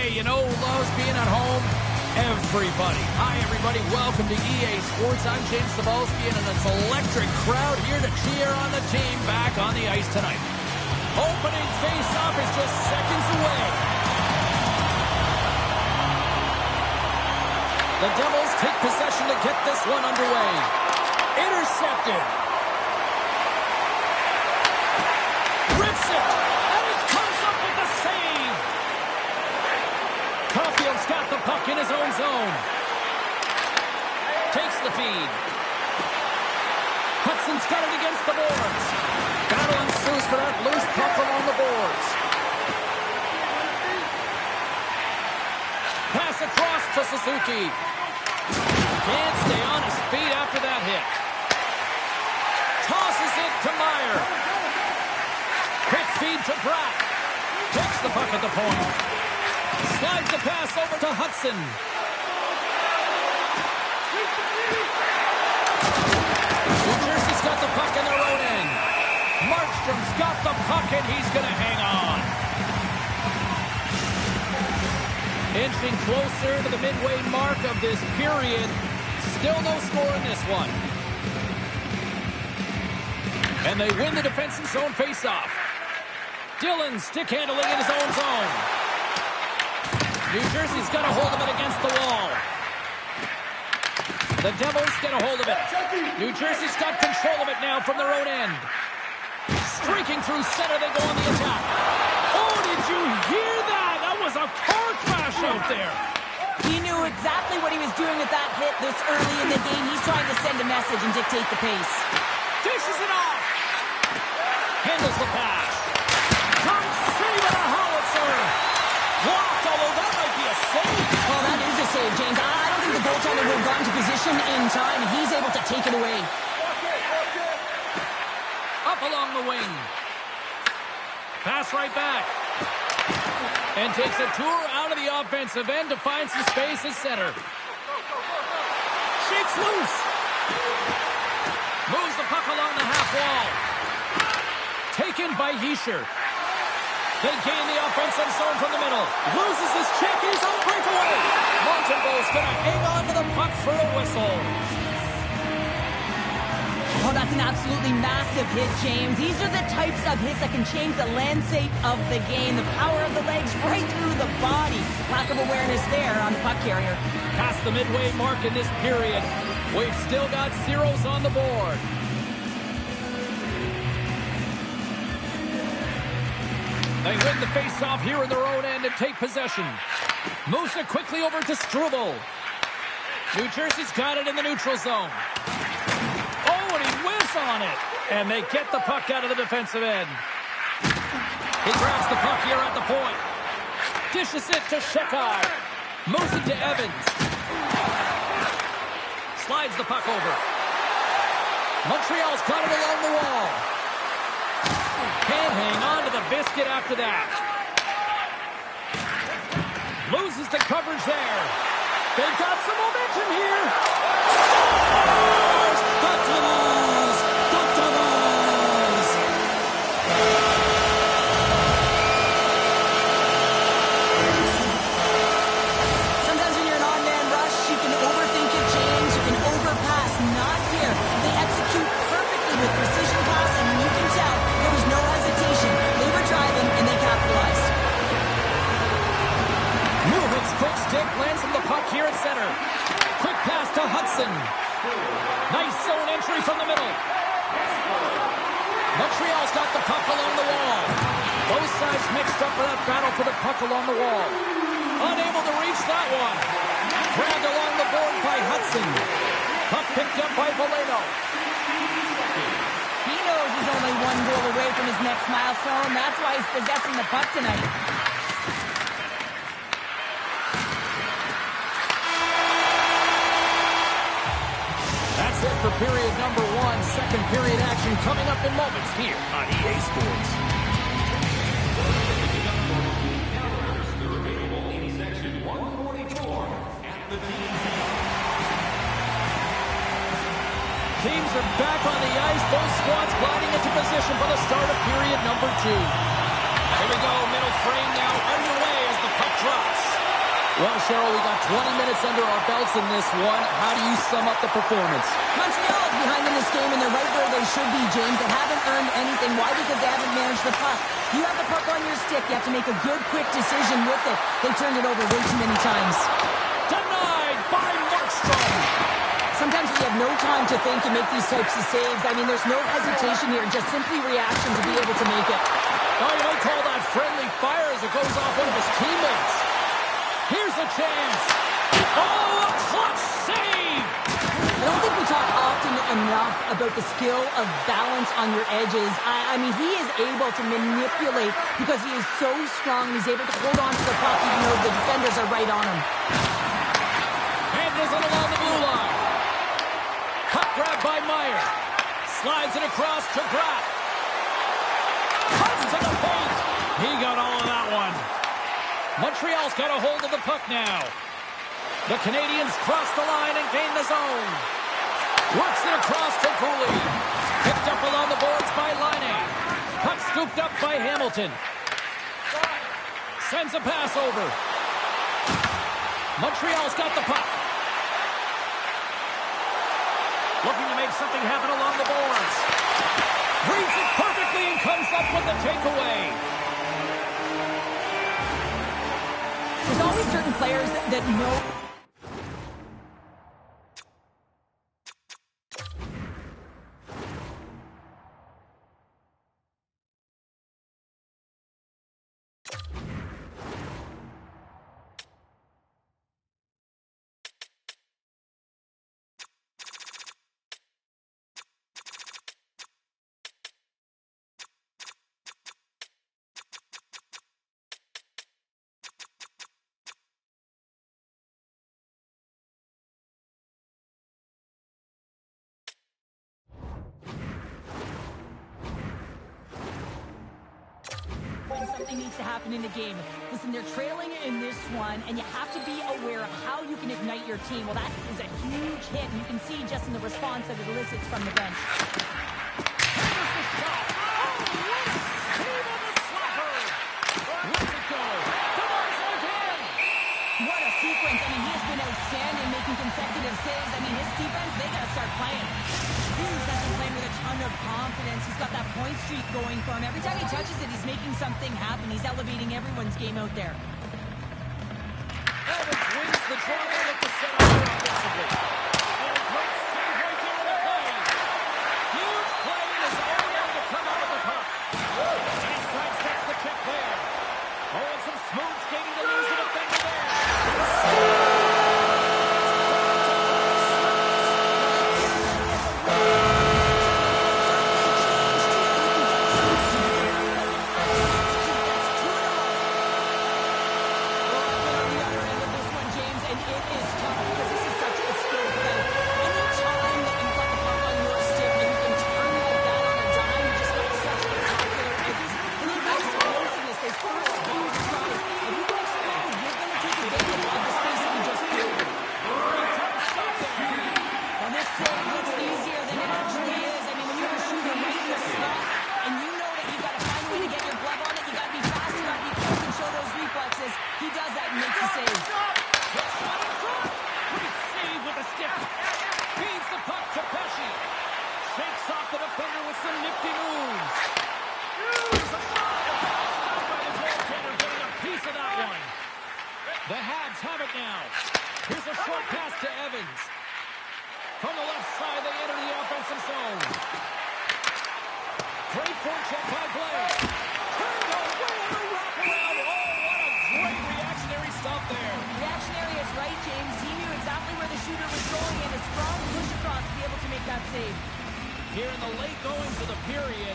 Hey, you know who loves being at home? Everybody. Hi, everybody. Welcome to EA Sports. I'm James Cebulski, and it's an electric crowd here to cheer on the team back on the ice tonight. Opening face-off is just seconds away. The Devils take possession to get this one underway. Intercepted. Rips it. And it comes up with the save. Caulfield's got the puck in his own zone. Takes the feed. Hudson's got it against the boards. Battle ensues for that loose puck along the boards. Pass across to Suzuki. Can't stay on his feet after that hit. Tosses it to Meyer. Quick feed to Bratt. Takes the puck at the point. Slides the pass over to Hudson. New Jersey's got the puck in their own end. Markstrom's got the puck, and he's going to hang on. Inching closer to the midway mark of this period. Still no score in this one. And they win the defensive zone faceoff. Dillon stick handling in his own zone. New Jersey's got a hold of it against the wall. The Devils get a hold of it. New Jersey's got control of it now from their own end. Streaking through center, they go on the attack. Oh, did you hear that? That was a car crash out there. He knew exactly what he was doing with that hit this early in the game. He's trying to send a message and dictate the pace. Dishes it off. Handles the pass. Comes save and a howitzer. Blocked, although that might be a save. Oh, that is a save, James. I don't think the goaltender would have gotten to position in time, and he's able to take it away. Up along the wing. Pass right back. And takes a tour out of the offensive end to find some space at center. Shakes loose. Moves the puck along the half wall. Taken by Hischier. They gain the offensive zone from the middle. Loses his check. He's on breakaway. Montembeau's going to hang on to the puck for a whistle. Oh, that's an absolutely massive hit, James. These are the types of hits that can change the landscape of the game. The power of the legs right through the body. Lack of awareness there on the puck carrier. Past the midway mark in this period. We've still got zeros on the board. They win the face-off here in their own end and take possession. Moves it quickly over to Struble. New Jersey's got it in the neutral zone. Oh, and he whiffs on it. And they get the puck out of the defensive end. He grabs the puck here at the point. Dishes it to Shekai. Moves it to Evans. Slides the puck over. Montreal's got it along the wall. Can't hang on to the biscuit after that. Loses the coverage there. They've got some momentum here. Scores! The Devils! The Devils! Sometimes when you're an on-man rush, you can overthink it, James. You can overpass. Not here. They execute perfectly with precision passing, and you can tell there was no hesitation. They were driving, and they capitalized. Newhook's quick stick lands him the puck here at center. Quick pass to Hudson. Nice zone entry from the middle. Montreal's got the puck along the wall. Both sides mixed up for that battle for the puck along the wall. Unable to reach that one. Grabbed along the board by Hudson. Puck picked up by Valeno. He knows he's only one goal away from his next milestone. That's why he's possessing the puck tonight. That's it for period number one. Second period action coming up in moments here on EA Sports. Teams are back on the ice. Both squads gliding into position for the start of period number two. Here we go. Middle frame now underway as the puck drops. Well, Cheryl, we got 20 minutes under our belts in this one. How do you sum up the performance? Montreal is behind in this game, and they're right where they should be, James. They haven't earned anything. Why? Because they haven't managed the puck. You have the puck on your stick. You have to make a good, quick decision with it. They turned it over way too many times. Denied by Markstrom. Sometimes you have no time to think and make these types of saves. I mean, there's no hesitation here, just simply reaction to be able to make it. Oh, you might call that friendly fire as it goes off one of his teammates. Here's a chance. Oh, a clutch save! I don't think we talk often enough about the skill of balance on your edges. I mean, he is able to manipulate because he is so strong. He's able to hold on to the puck even though the defenders are right on him. Handles it along the blue line. Puck grab by Meyer. Slides it across to Graff. Cuts to the paint. He got all of that one. Montreal's got a hold of the puck now. The Canadians cross the line and gain the zone. Works it across to Cooley. Picked up along the boards by Laine. Puck scooped up by Hamilton. Sends a pass over. Montreal's got the puck. Looking to make something happen along the boards. Reads it perfectly and comes up with the takeaway. There's always certain players that know... Something needs to happen in the game. Listen, they're trailing in this one, and you have to be aware of how you can ignite your team. Well, that is a huge hit, and you can see just in the response that it elicits from the bench. Here's the shot. Oh, what a save on the slapper. Let's it go. Devers again. What a sequence. I mean, he has been outstanding making consecutive saves. I mean, his defense, they got to start playing. He's been playing with a ton of confidence. He's got that point streak going for him. Every time he touches it, he's making something happen. He's elevating everyone's game out there. Evans wins the draw with the set up here offensively. Oh, great save right there in the play. Huge play in his own end to come out of the puck. And he sidesteps the check there. Oh, and some smooth skating to lose the defender there. The Habs have it now. Here's a short pass to Evans. From the left side, they enter the offensive zone. Great forecheck by Blake. Turned away on the wraparound. Oh, what a great reactionary stop there. Reactionary is right, James. He knew exactly where the shooter was going and a strong push across to be able to make that save. Here in the late goings of the period,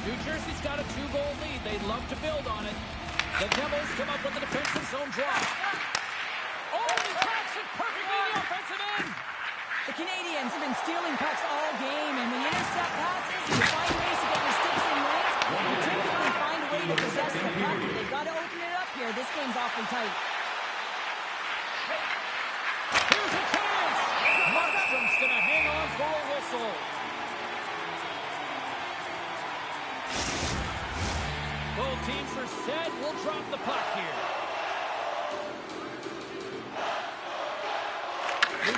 New Jersey's got a 2-goal lead. They'd love to build on it. The Devils come up with the defensive zone drop. Oh, he cracks it perfectly in the offensive end. The Canadians have been stealing pucks all game, and when you intercept passes, you find ways to get your sticks in lanes. You typically find a way to possess the puck. They've got to open it up here. This game's awfully tight. Here's a chance. Markstrom's going to hang on for a whistle. Both teams are set. We'll drop the puck here.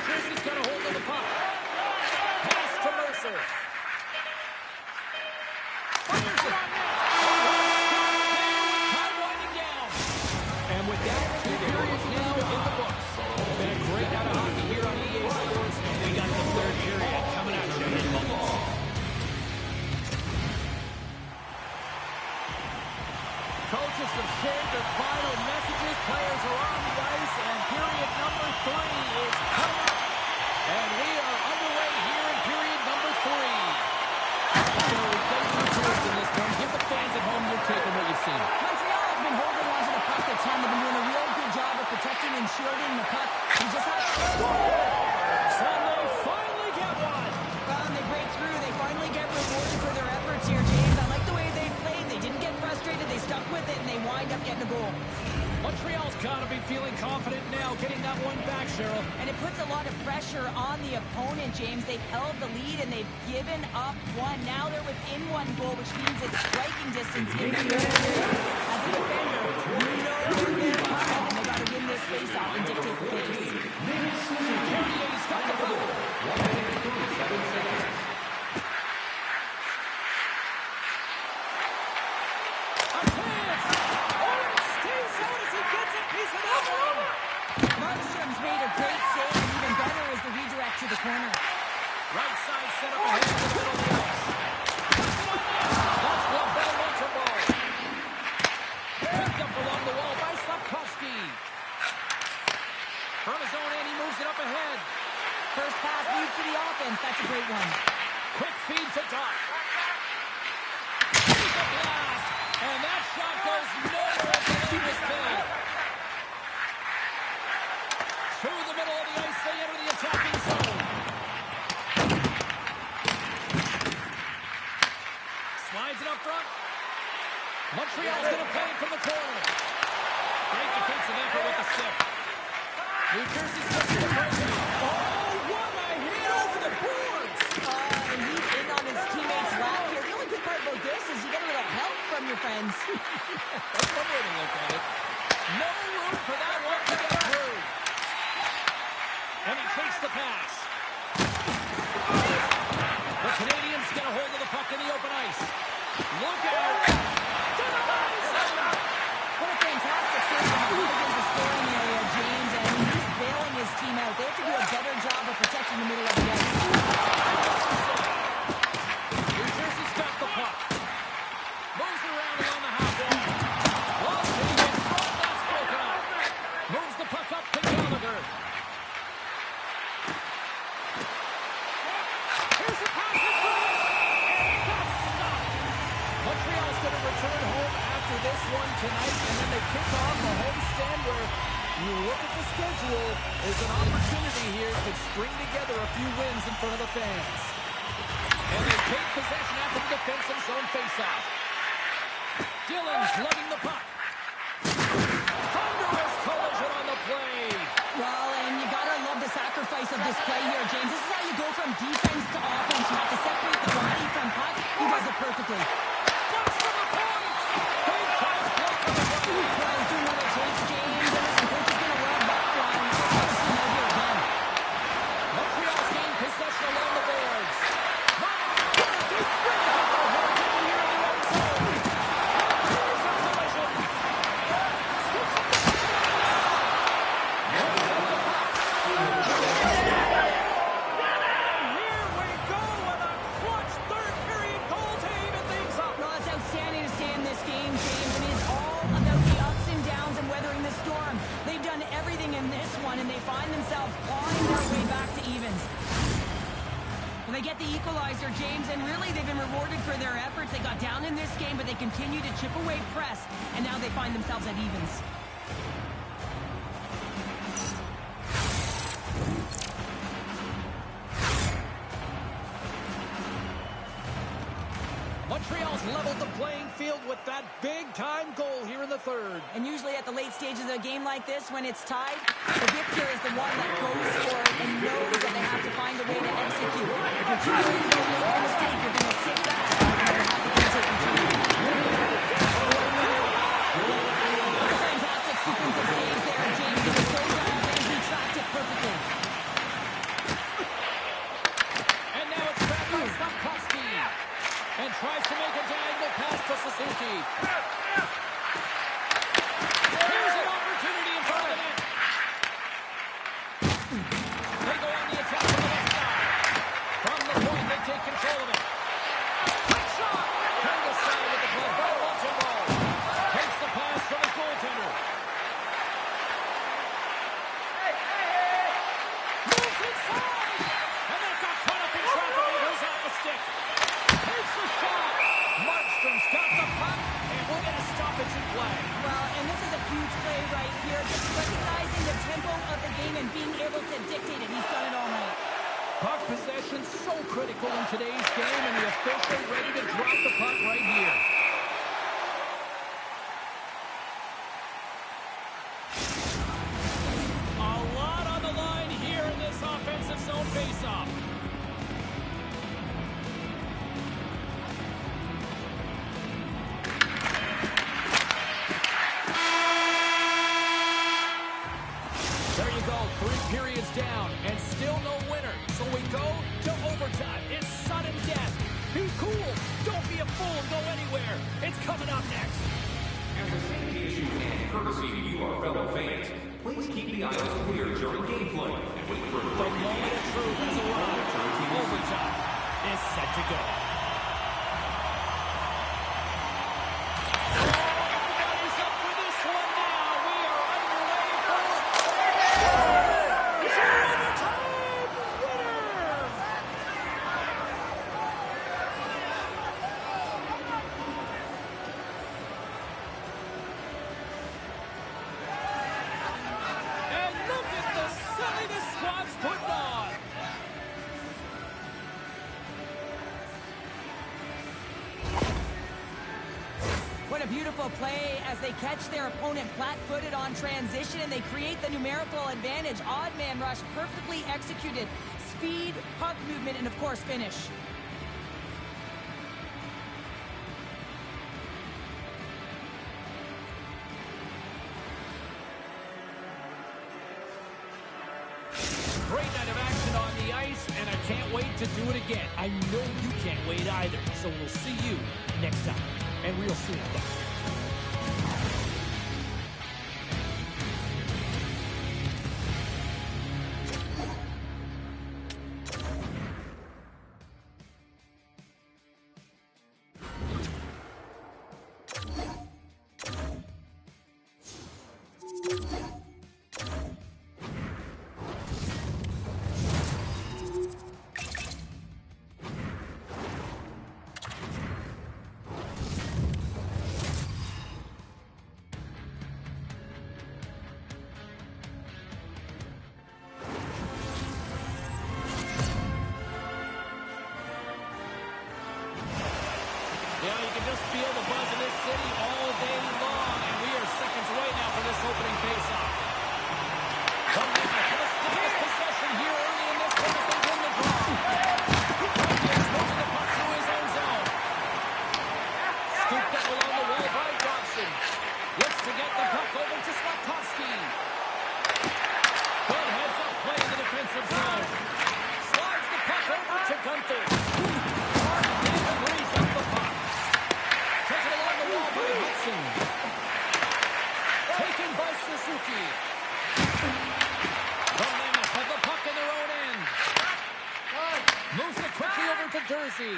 Jersey's got a hold of the puck. Pass to Mercer. Fires it on net. Time winding down. And with that, 2 periods now in the books. Been a great night of hockey here on EA Sports, and we got the third period coming up here in moments. Coaches have shared their final messages. Players are on the ice, and period number 3 is coming up. And we are underway here in period number 3. So we played 2 periods in this one. Give the fans at home your take on what you've seen. Montreal has been holding on to the puck a ton. They've been doing a real good job of protecting and shielding the puck. He just has to score. And they finally get one. Well, and they break through. They finally get rewarded for their efforts here, James. I like the way they played. They didn't get frustrated. They stuck with it, and they wind up getting a goal. Montreal's got to be feeling confident now, getting that one back, Cheryl. And it puts a lot of pressure on the opponent, James. They've held the lead, and they've given up one. Now they're within 1 goal, which means it's striking distance in the third period. As a defender, you know they're there coming, and they got to win this face-off and dictate the pace. Cartier's got the ball. A chance! Oh, it stays out as he gets a piece of that one. Markstrom's made a great save, and even better is the redirect to the corner. Right side set up ahead to the middle of the ice. That's gloved by Montembeau. Picked up along the wall by Slavkovsky. From his own end, he moves it up ahead. First pass leads to the offense. That's a great one. Quick feed to Doc. Here's a blast. And that shot goes nowhere as the lead is filled. Through the middle of the ice, they enter the attacking zone. Slides it up front. Montreal's going to play it from the corner. Great defensive effort with the stick. New Jersey's looking to break it. Oh, what a hit over the boards! And he's in on his teammate's lap here. The only good part about this is you get a little help from your friends. That's one way to look at it. No room for that one to get through. And he takes the pass. The Canadians get a hold of the puck in the open ice. Look out! What a fantastic save from the Canadians' scoring area, James, and he's just bailing his team out. They have to do a better job of protecting the middle of the ice. New Jersey's got the puck. Moves around along the half wall. Lost it in front, that's broken up. Moves the puck up to Gallagher. Here's a pass in front, and it got stopped. Montreal's going to return home after this one tonight, and then they kick off a homestand where you look at the schedule. There's an opportunity here to string together a few wins in front of the fans. And they take possession after the defensive zone faceoff. Dillon's lugging the puck. Thunderous collision on the play. Well, and you gotta love the sacrifice of this play here, James. This is how you go from defense to offense. You have to separate the body from puck. He does it perfectly. Blocks from the point. Big time block on the right. Tries doing what it takes, James. And listen, coach is gonna run that one. Let's see him out here again. Montreal's gained possession along the boards. Deep break up the hole here in the right zone. Here's the collision. Here we go with a clutch third period goal to even things up. No, it's outstanding to stay in this game, James. It is all about the ups and downs and weathering the storm. They've done everything in this one, and they find themselves clawing their way back to evens. Well, they get the equalizer, James, and really they've been rewarded for their efforts. They got down in this game, but they continue to chip away press, and now they find themselves at evens. Montreal's leveled the playing field with that big-time goal here in the third. And usually at the late stages of a game like this, when it's tied, the victor is the one that goes for it and knows that they have to find a way to execute. If you're too worried about making a mistake, you're going to sit back and have to continue. That's a fantastic sequence of saves there, James. It was so dialed in, he tracked it perfectly. Here's an opportunity in front of the net. They go on the attack on the left side. From the point, they take control of it. Quick shot! Turned aside with the glove by Walton. Takes the pass from his goaltender. Moves inside! And that got caught up in traffic and goes off the stick. Takes the shot! Markstrom's got the puck, and we'll get a stoppage in play. Well, and this is a huge play right here, just recognizing the tempo of the game and being able to dictate it. He's done it all night. Puck possession so critical in today's game, and the official ready to drop the puck right here. A lot on the line here in this offensive zone faceoff. There you go, 3 periods down, and still no winner. So we go to overtime. It's sudden death. Be cool. Don't be a fool and go anywhere. It's coming up next. As a safety issue and courtesy to you, our fellow fans, please keep the aisles clear during gameplay and wait for The moment of truth has arrived. Overtime is set to go. Everybody's up for this one now. We are underway for overtime winner. And look at the silliness squad's putting on. What a beautiful play as they catch their opponent flat-footed on transition and they create the numerical advantage. Odd man rush, perfectly executed. Speed, puck movement, and of course finish. Great night of action on the ice, and I can't wait to do it again. I know you can't wait either, so we'll see you next time. And we'll see you then. Yeah, you can just feel the buzz in this city all day long, and we are seconds away now for this opening faceoff. Let's take possession here early in this one as they win the draw. Hopkins moving the puck through his own zone. Scooped up along the wall by Dobson. Looks to get the puck over to Slafkovsky. Good heads-up play in the defensive zone. Slides the puck over to Gunther. Frees up the puck. Taken along the wall by Hudson. Taken by Suzuki. The Mammoth have the puck in their own end. Moves it quickly over to Jersey.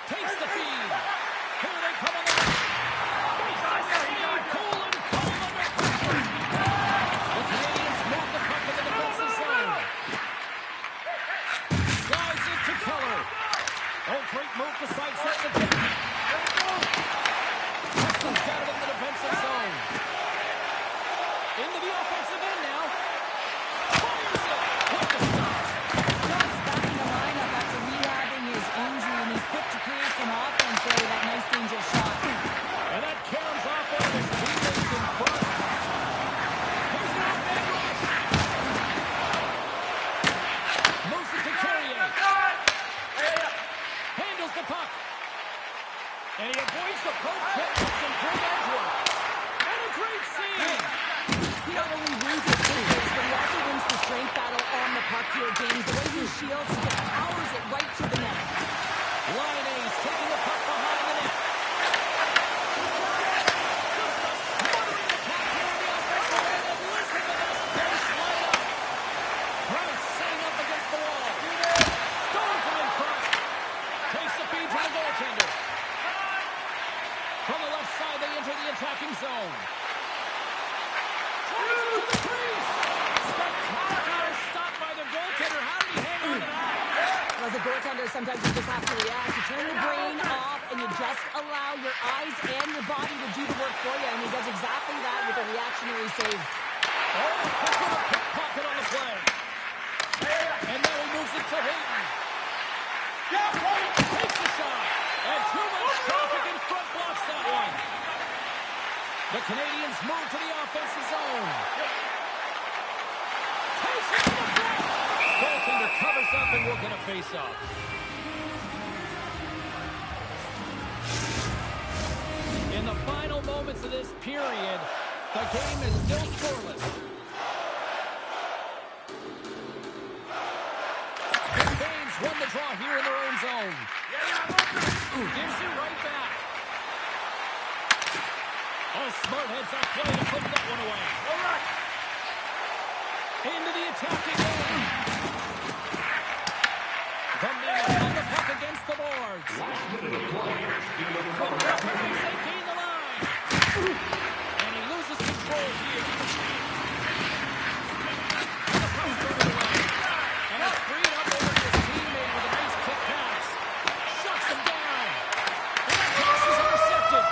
Takes the feed. Here they come on the right. Makes the speed. Cool and calm under pressure. The Canadians move the puck in the defensive zone. Slides it to Keller. Oh, great move to sidestep the kick. Hudson's got it in the defensive zone. Into the offensive end now. Fires it with the stop. John's back in the lineup after rehabbing his injury, and he's quick to create some offense there that side, they enter the attacking zone. Drives it to the crease. Spectacular stop by the goaltender. How did he hang on to that? Well, as a goaltender, sometimes you just have to react. You turn the brain off, and you just allow your eyes and your body to do the work for you, and he does exactly that with a reactionary save. Oh, quick little pickpocket on the play. And now he moves it to Hayden. Takes the shot. And too much traffic in front blocks that one. The Canadians move to the offensive zone. Takes it to the front. Goaltender covers up and will get a face-off. In the final moments of this period, the game is still scoreless. The Canes won the draw here in their own zone. Gives it right back. Oh, smart heads that play to put that one away. Into the attacking end. The man on the puck against the boards. From the point, they gain the line. And he loses control here. And the puck's driven away. And it's freed up over to his teammate with a nice kick pass. Shuts him down. And that pass is intercepted.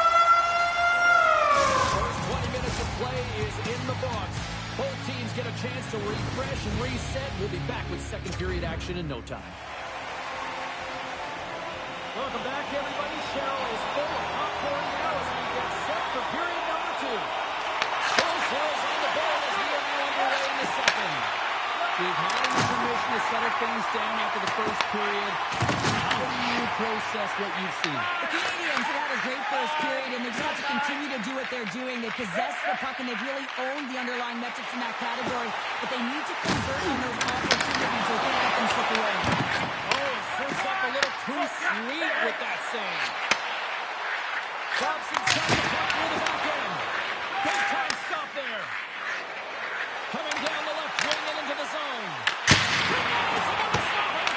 First 20 minutes of play is in the books. Both teams get a chance to refresh and reset. We'll be back with second period action in no time. Welcome back, everybody. Cheryl is full of popcorn now as we get set for period number 2. Close hills on the ball as we are now underway in the second. We've had an intermission to settle things down after the first period. How do you process what you've seen? The Canadians have had a great first period, and they just have to continue to do what they're doing. They possess the puck, and they've really owned the underlying metrics in that category, but they need to convert on those opportunities so they can't let them slip away. Oh, it serves up a little too sweet with that save. Thompson trying to puck through the back end. Big time stop there. Coming down the left wing and into the zone. Someone to stop him.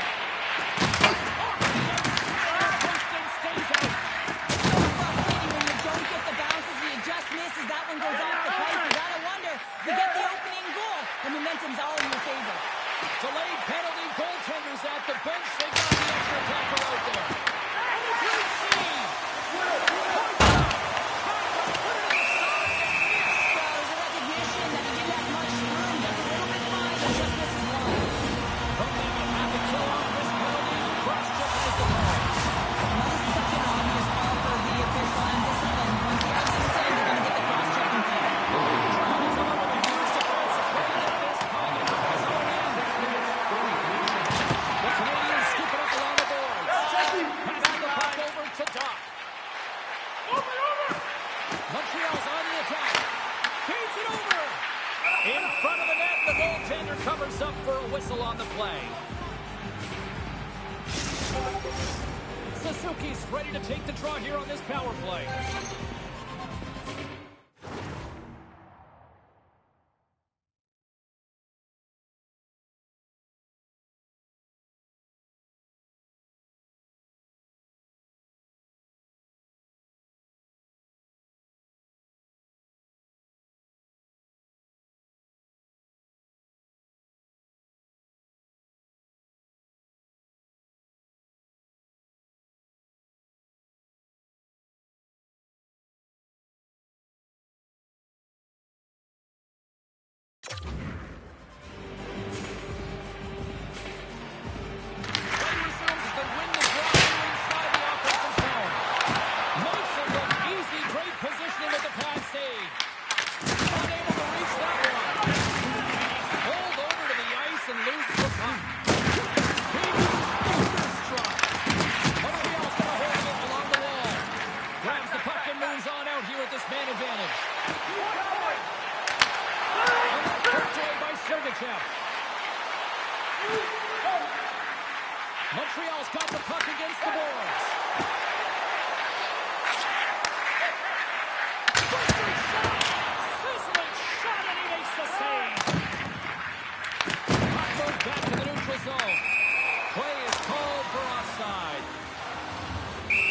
Poston stays out. So frustrating when you don't get the bounces, you just miss as that one goes off the pipe. You gotta wonder, you get the opening goal, the momentum's all in your favor. Delayed penalty, goaltenders at the bench. They got the extra tackle out there. And a great save. Points up. Trying to put it in the side and miss. Well, there's a recognition that he didn't have much room. Does a little bit fine, but just misses one. From them at half a kill on this penalty. Cross-check is the call. Another such an obvious call for the official and discipline. Once the ice is set, you're gonna get the cross-checking call. Trying to come up with a huge defensive play like this. Calling it from his own end. The Canadians scoop it up along the boards. Passing the puck over to Doc. Montreal's on the attack. Feeds it over. In front of the net, the goaltender covers up for a whistle on the play. Suzuki's ready to take the draw here on this power play. Montreal's got the puck against the boards. Sizzling shot, and he makes the save. Puck moved back to the neutral zone. Play is called for offside.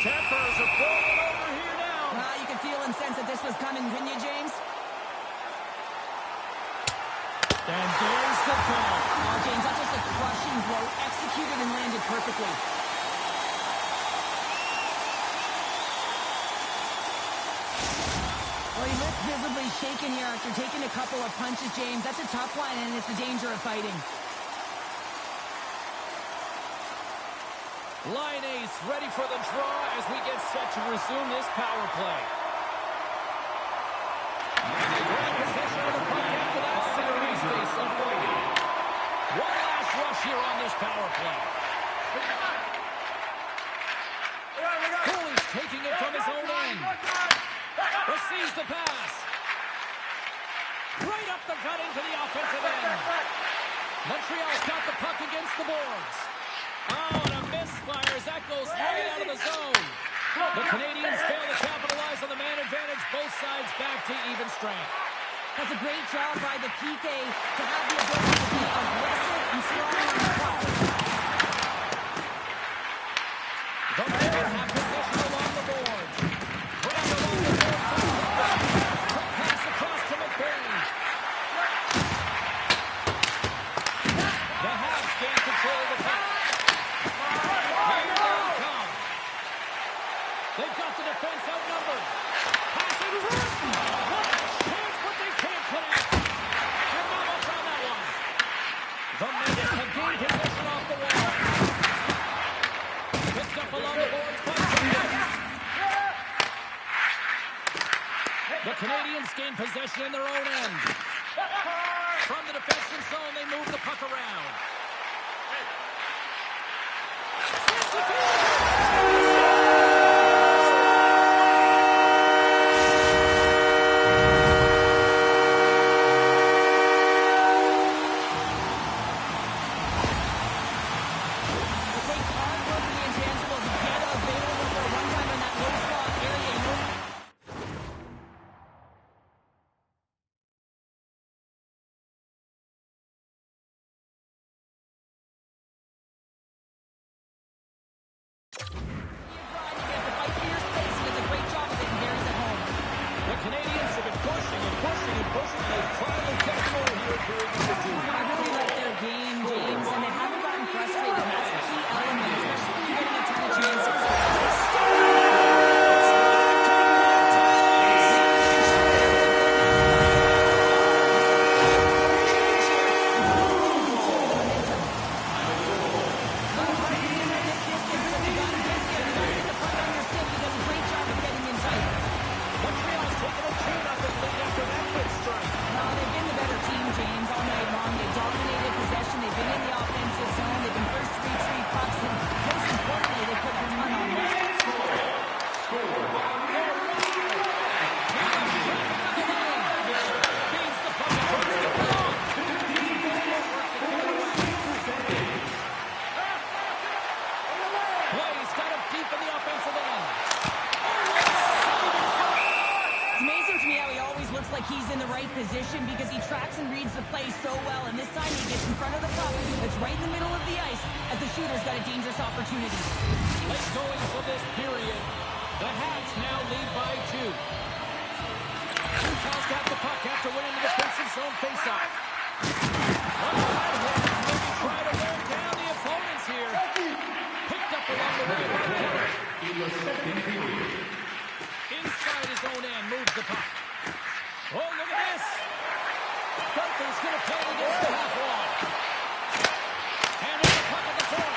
Tempers are boiling over here now. You can feel inside this was coming, couldn't you, James? And there's the call. Oh, James, that's just a crushing blow, executed and landed perfectly. Well, he looks visibly shaken here after taking a couple of punches, James. That's a tough one, and it's the danger of fighting. Line ace ready for the draw as we get set to resume this power play. Great possession of the puck after that series face-off. One last rush here on this power play. Cooley's taking it from his own end. Receives the pass. Right up the gut into the offensive end. Montreal's got the puck against the boards. Oh, and a misfire as that goes right out of the zone. The Canadians fail to capitalize on the man advantage. Both sides back to even strength. That's a great job by the PK to have the ability to be aggressive and strong on the puck. The men have possession along the boards. Grab along the boards. Quick pass across to McBain. The Habs gain control of the puck. Here they come. They've got the defense outnumbered. Passing through. What a chance, but they can't connect. And not much on that one. The men have gained possession off the wall. Picked up along the boards by Canadians. The Canadians gain possession in their own end. From the defensive zone, they move the puck around. Position because he tracks and reads the play so well, and this time he gets in front of the puck that's right in the middle of the ice as the shooter's got a dangerous opportunity. Late going for this period. The Habs now lead by 2. Utah's got the puck after winning the defensive zone faceoff. Maybe try to wear down the opponents here. Picked up along the way by Keller. Inside his own end, moves the puck. Oh, look at this. Gunther's going to play against the half wall. Handles the puck at the point.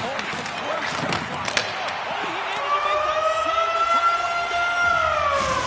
Oh, it's a great shot block. Oh, he needed to make that save the time running down.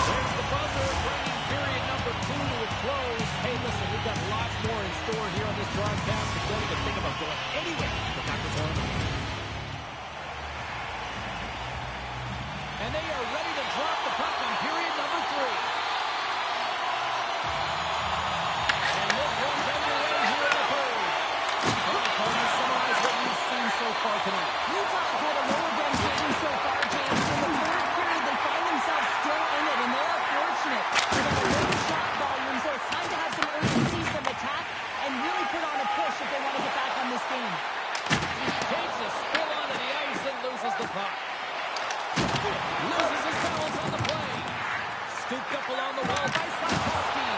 Scooped up along the wall by Sikorsky.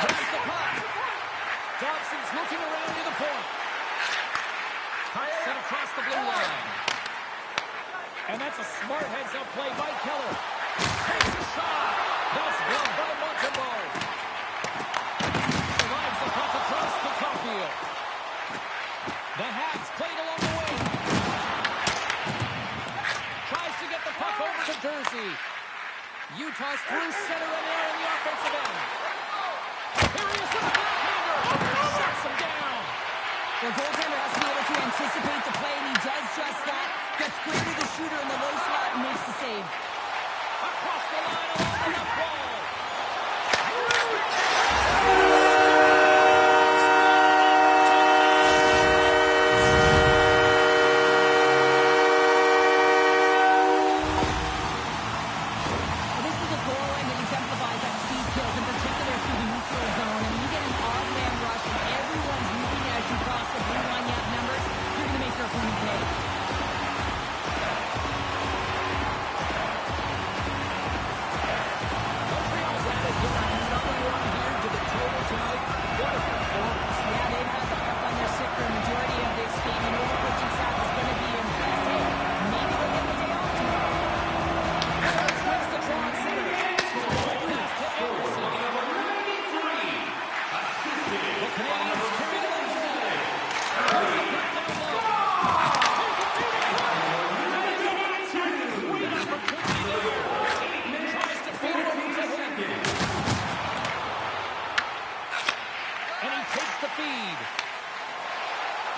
Grabs the puck. Dobson's looking around near the point. Puck set across the blue line. And that's a smart heads-up play by Keller. Takes a shot. That's blocked by Montembeault. Drives the puck across to Caulfield. The Habs played along the wing. Tries to get the puck over to Jersey. Utah's through center and air in the offensive end. Here he is with a backhander. Shuts him down. The goaltender has to be able to anticipate the play, and he does just that. Gets clear to the shooter in the low slot and makes the save. Across the line along the left wall. This is a goal, and it exemplifies that speed kills, in particular through the neutral zone. And you get an odd man rush, and everyone's moving as you cross the blue line. You have numbers. You're going to make your opponent pay. Montreal's added just another one here to the total tonight. What a performance. Yeah, they've had the puck on their stick for a majority of this game, and the coaching staff is going to be impressed. Hey, maybe they'll get the day off tomorrow. Wins the draw at center. Quick pass to Anderson. The Canadians carry the lead. Here's the puck down low. Here's a great opportunity there. Tries to feed it over to him. And he takes the feed.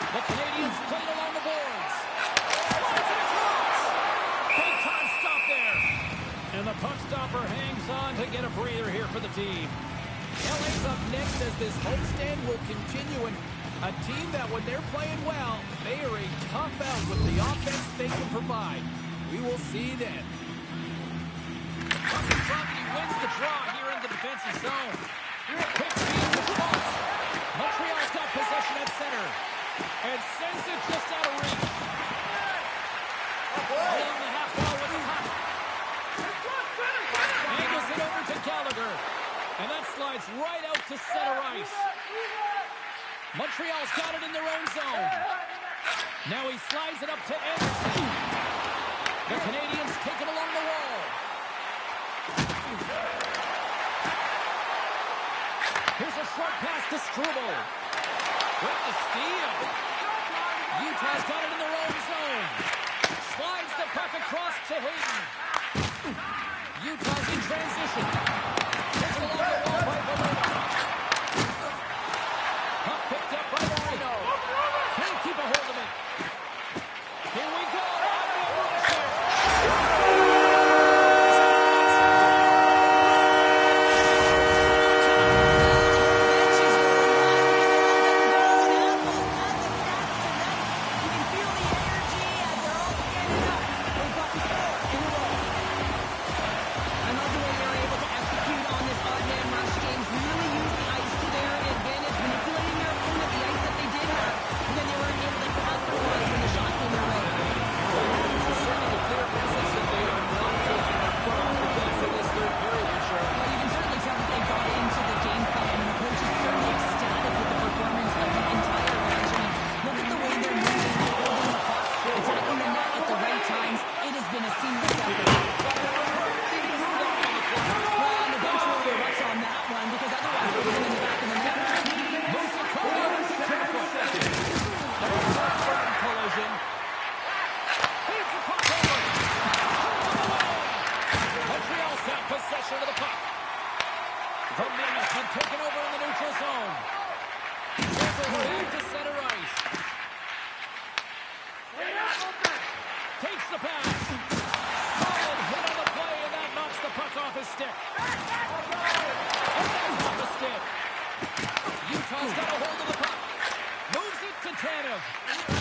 The Canadians play it along the boards. Slides it across. Big time stop there. And the puck stopper hangs on to get a breather here for the team. LA's up next as this homestand will continue, and a team that when they're playing well, they are a tough out with the offense they can provide. We will see then. Puck in front, and he wins the draw here in the defensive zone. Quick feed to Schultz. Montreal's got possession at center and sends it just out of reach. Along the half wall with the puck. Angles it over to Gallagher. And that slides right out to center ice. Montreal's got it in their own zone. Now he slides it up to Anderson. The Canadians take it along the wall. Here's a short pass to Struble. With the steal. Utah's got it in their own zone. Slides the puck across to Hayden. Utah's in transition. Takes it along the wall by Moreno. Puck picked up by Moreno. Can't keep a hold of it. Here we go.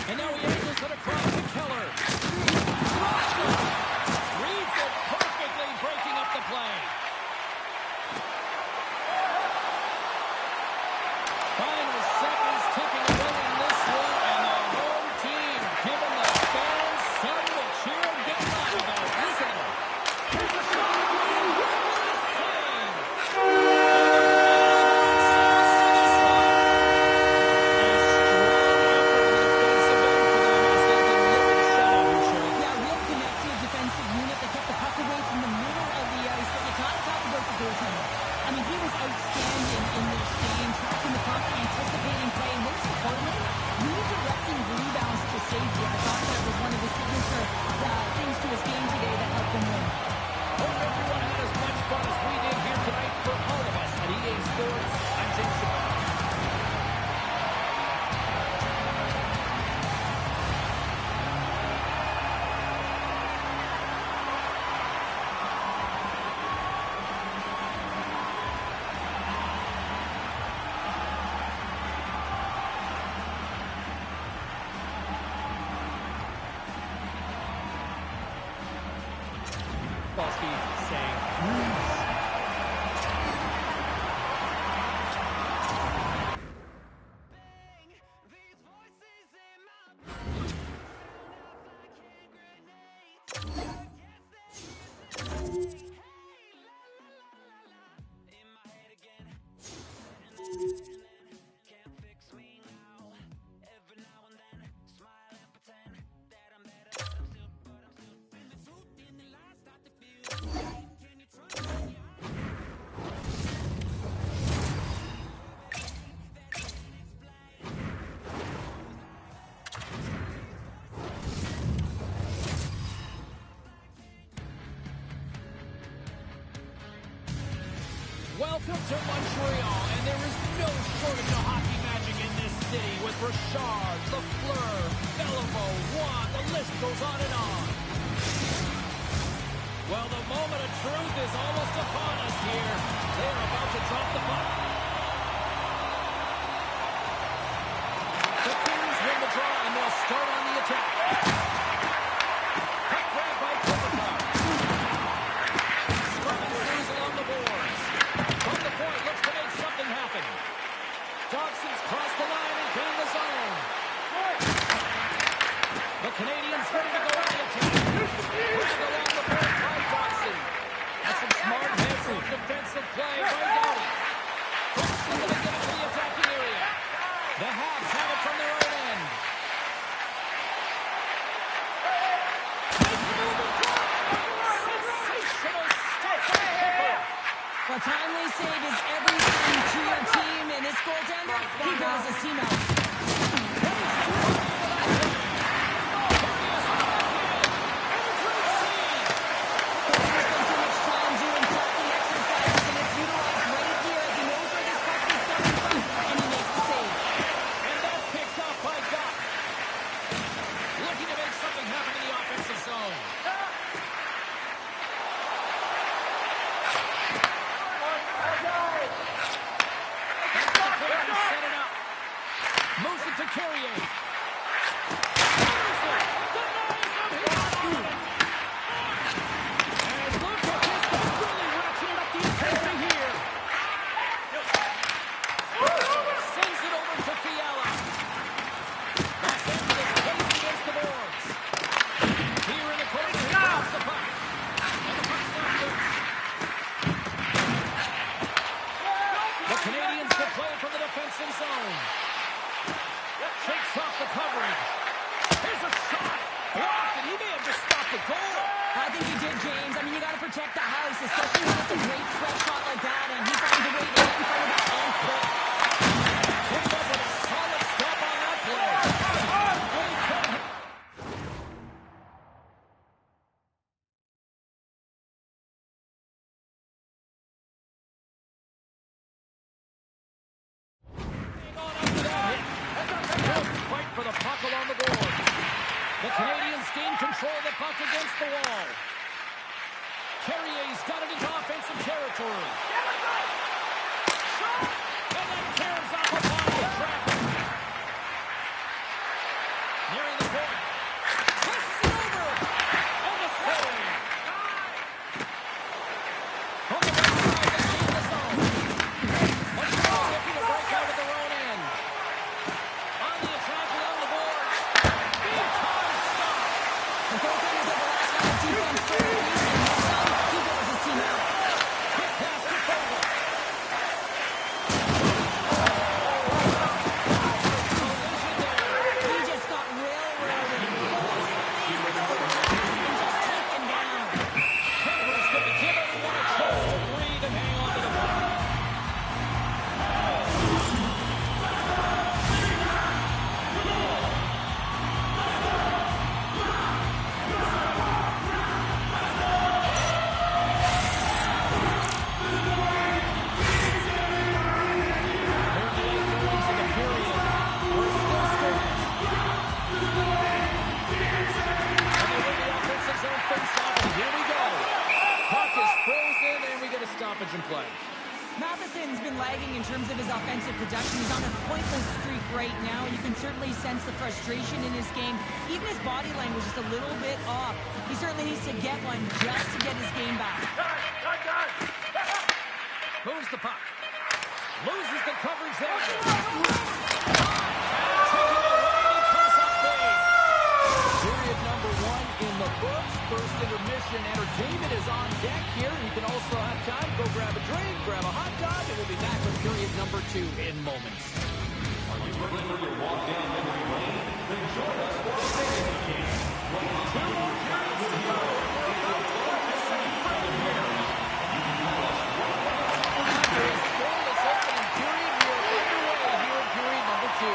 And now he angles it across to Keller. Reads it perfectly, breaking up the play. Final seconds ticking away in this one, and the home team giving the fans something to cheer and get out about, isn't it? Here's a shot. goaltender. I mean, he was outstanding in this game, tracking the puck, anticipating play, and most importantly, redirecting rebounds to safety. I thought that was one of the signature things to his game today that helped him win. Hope everyone had as much fun as we did here tonight. For all of us at EA Sports, I'm Jason. Welcome to Montreal, and there is no shortage of hockey magic in this city with Richard, Lafleur, Beliveau, Watt, the list goes on and on. Well, the moment of truth is almost upon us here. They're about to drop the puck. The Kings win the draw, and they'll start on the attack. Puck grab by Kopitar. Scrubbing through along the boards. From the point, looks to make something happen. Dobson's crossed the line and gained the zone. The Canadians ready to go on the attack. Pushed along the point by Dobson. That's some smart heads-up defensive play by Doughty. First, they're going to get it to the attacking area. The Habs have it from their own end. Makes the move and drops. Sensational stick by Kipper. A timely save is everything to your team, and this goaltender, he goes his team out. Pass to stoppage in play. Matheson's been lagging in terms of his offensive production. He's on a pointless streak right now. You can certainly sense the frustration in his game. Even his body language is a little bit off. He certainly needs to get one just to get his game back. Moves the puck. Loses the coverage there. Period number 1 in the books. First intermission entertainment is on deck here. You can also have time, go grab a drink, grab a hot dog, and we'll be back with period number 2 in moments. Are you ready for your walk down memory lane? Then join us for a second game. 2 more periods to go. We're about to start the semi-final here. You can call us right now. After a scoreless opening period, we are underway here in period number 2.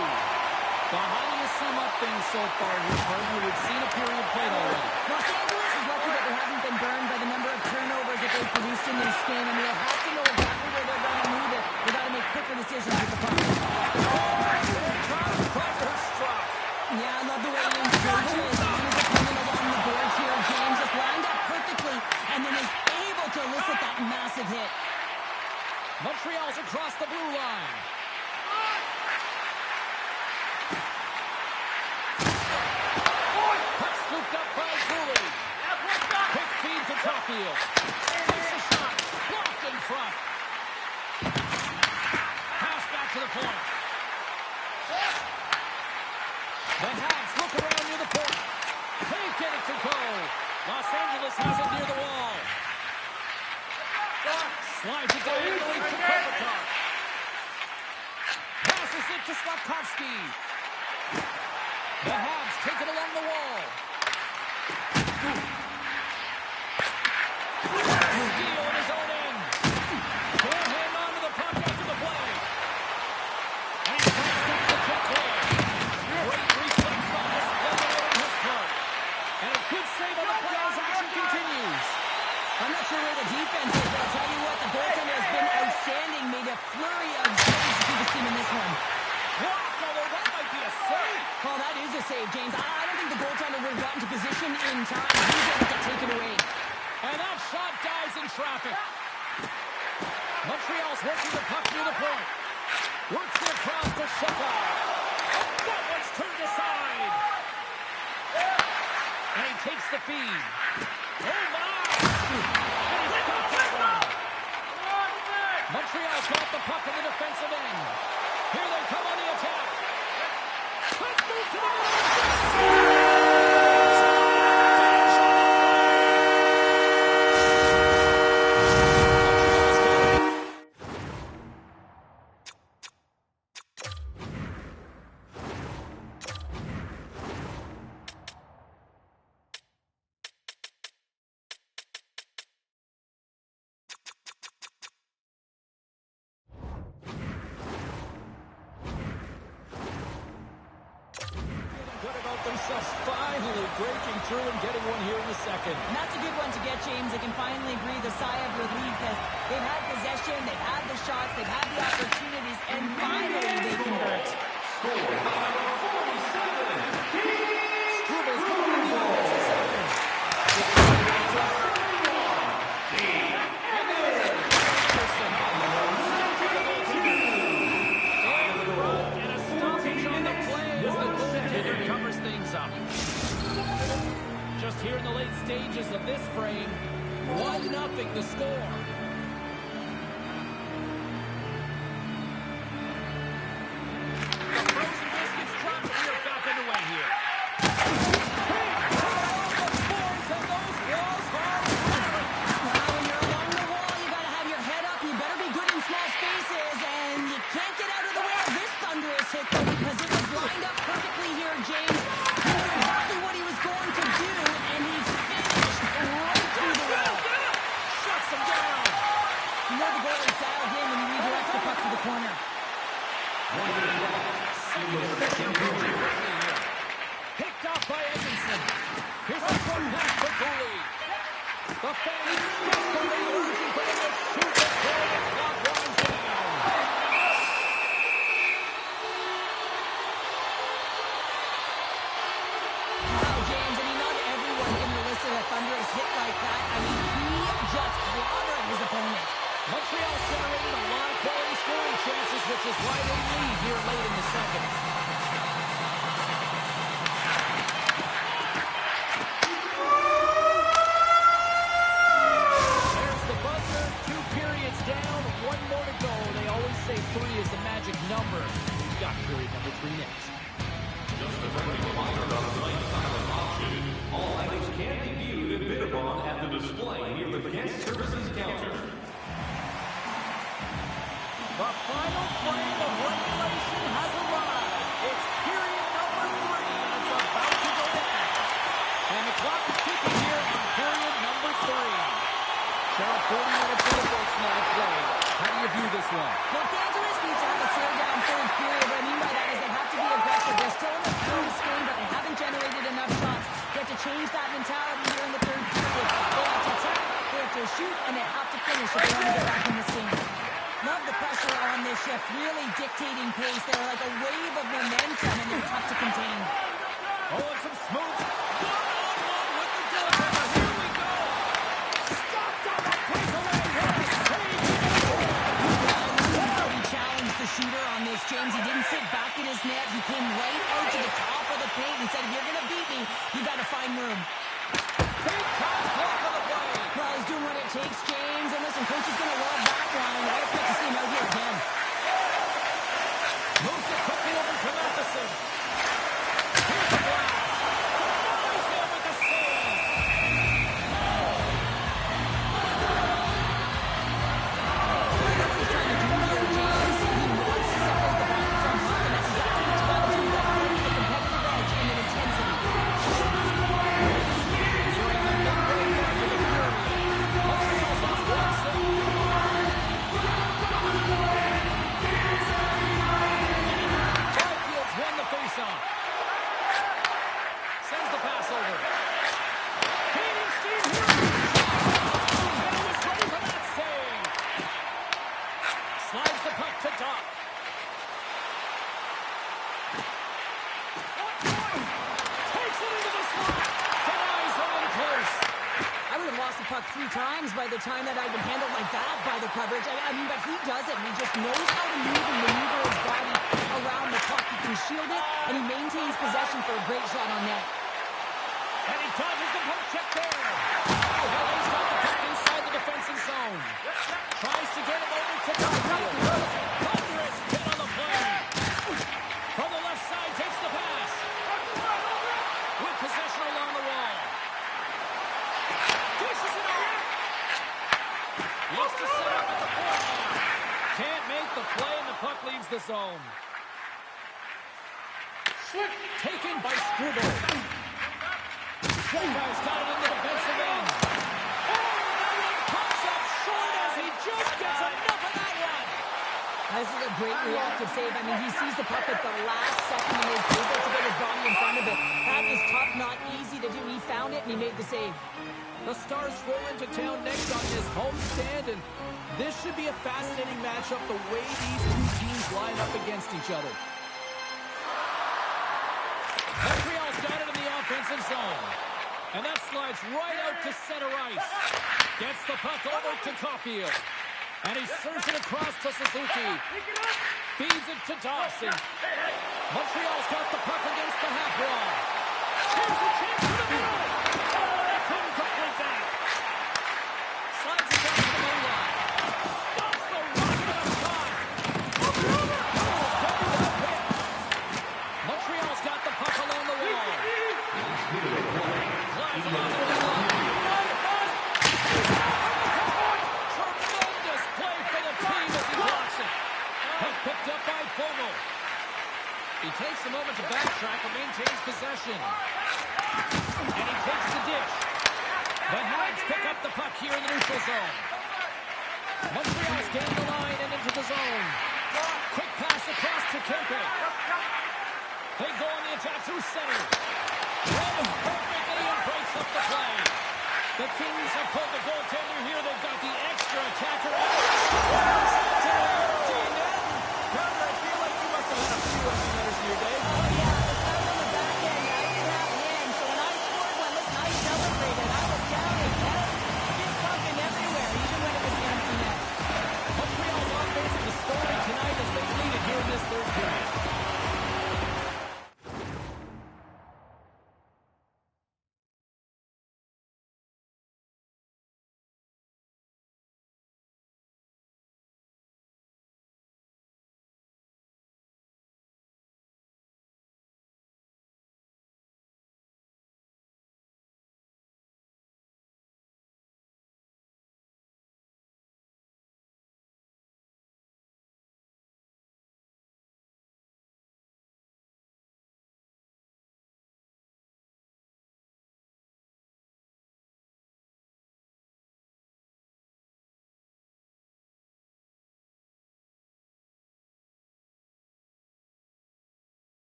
Now, how do you sum up things so far here, partner? We've seen a period played already. Los Angeles is lucky that they haven't been burned by the number of turnovers that they've produced in this game, and they'll have to know exactly where they're going to move it. They've got to make quicker decisions with the puck. Yeah, I love the way he encourages on his opponent along the boards here. James just lined up perfectly and then is able to elicit that massive hit. Montreal's across the blue line. Puck scooped up by Cooley. Quick feed to Caulfield. Takes a shot. Blocked in front. Pass back to the point. The Habs look around near the point. Can't get it to go. Los Angeles has it near the wall. Slides it diagonally to Kopitar. Passes it to Slafkovsky. The Habs take it along the wall. Steal in his own end. Can't hang on to the puck after the play. And he sidesteps the check play. Great reflex on this on his part. And a good save on the play as action continues. I'm not sure where the defense is, but I'll tell you what, the goaltender has been outstanding. Made a flurry of saves to the team in this one. Blocked, although that might be a save. Well, that is a save, James. I don't think the goaltender would have gotten to position in time. He was able to take it away. And that shot dies in traffic. Montreal's working the puck near the point. Works it across to Shepard. That one's turned aside. And he takes the feed. Oh, my! And he's got that one. Montreal's got the puck in the defensive end. Here they come on the attack. Let's move to the middle. Themselves finally breaking through and getting one here in the second. And that's a good one to get, James. They can finally breathe a sigh of relief as they've had possession, they've had the shots, they've had the opportunities, and finally they convert. Score by 47. Struvel's going to the offensive zone. And there's Anderson. And a stoppage on the play as the goaltender covers things up. Just here in the late stages of this frame, 1-0 the score. The frozen biscuits drop, and we're back underway here. And those walls are Well, when you're along the wall, you got to have your head up. You better be good in small spaces, and you can't get out of the way of this thunderous hit, though, because it was lined up perfectly here, James. He knew exactly what he was going to do, and he finished right through the wall. shuts them down. You know the goalie's dialed in when he redirects the puck to the corner. Picked up by Edmondson. Here's a front pass for Cooley. The fans desperately urging for him to shoot the goal. The clock winds down. Wow, James, I mean, not everyone can elicit a thunderous hit like that. I mean, he just clobbered his opponent. Montreal generated a lot of quality scoring chances, which is why they lead here late in the second. There's the buzzer. 2 periods down. 1 more to go. They always say 3 is the magic number. We've got period number 3 next. Just a friendly reminder about tonight's silent auction. All items can be viewed and bid upon at the display near the guest services counter. The final frame of regulation has arrived. It's period number 3, and it's about to go down. And the clock is ticking here on period number 3. Cheryl, 40 minutes in the books now played. How do you view this one? Well, Los Angeles needs to have a stare-down third period. What I mean by that is they have to be aggressive. They're still in the third game, but they haven't generated enough shots. They have to change that mentality here in the third period. They have to attack, they have to shoot, and they have to finish if they want to get back in this game. Love the pressure on this shift, really dictating pace. They're like a wave of momentum, and they're tough to contain. Oh, and some smooth. One-on-one with the goaltender. Here we go. Stopped on that breakaway. What a save. He challenged the shooter on this, James. He didn't sit back in his net. He came right out to the top of the paint and said, if you're going to beat me, you got to find room. Big time block on the play. Well, he's doing what it takes, James. And listen, coach is going to love that one. I expect to see him out here again. Moves it quickly over to Matheson. Here's a blast. Denies him with the save. What's he trying to do here, James? He wants to separate the back from him, and that's exactly what you got to do. You got to play with the competitive edge and an intensity. During the midway mark of the period, Montreal's lost 1-0. Byfield's won the faceoff. Sends the pass over. Gaining steam here. And he was ready for that save. Slides the puck to Doc. Takes it into the slot. Denies him in close. I would have lost the puck 3 times by the time that I'd been handled like that by the coverage. I mean, but he does it. He just knows how to move and maneuver his body around the puck. He can shield it, and he maintains possession for a great shot on net. And he dodges the poke check there. Oh, well, he's got the puck inside the defensive zone. Tries to get it over to Byfield. Thunderous hit on the play. From the left side, takes the pass. With possession along the wall. Dishes it off. Looks to set up at the point line. Can't make the play, and the puck leaves the zone. Taken by Struble. That guy's got it in the defensive end. Oh, that one pops up short as he just gets enough of that one. This is a great reactive save. I mean, he sees the puck at the last second and is able to get his body in front of it. That is tough, not easy to do. He found it, and he made the save. The Stars roll into town next on this homestand, and this should be a fascinating matchup the way these two teams line up against each other. Montreal's got it in the offensive zone. And that slides right out to center ice. Gets the puck over to Caulfield. And he serves it across to Suzuki. Feeds it to Dawson. Montreal's got the puck against the half wall. Here's a chance for the middle. Oh, they couldn't complete that. Slides it down to the middle line. Stops the rocket of a shot. Montreal's got the puck along the wall. Glides along the middle line. Tremendous play for the team as he blocks it. Puck picked up by Fogle. He takes a moment to backtrack and maintains possession. And he takes the dish. The Habs pick up the puck here in the neutral zone. Montreal's down the line and into the zone. Quick pass across to Kempe. They go on the attack through center. Read perfectly and breaks up the play. The Kings have pulled the goaltender here. They've got the extra attacker out. Crowder, I feel like you must have had a few empty netters in your day. Oh, yeah, the stars on the back end. I didn't have him, so when I scored one, listen, I celebrated. I was counting. Just pumping everywhere, even when it was the empty net.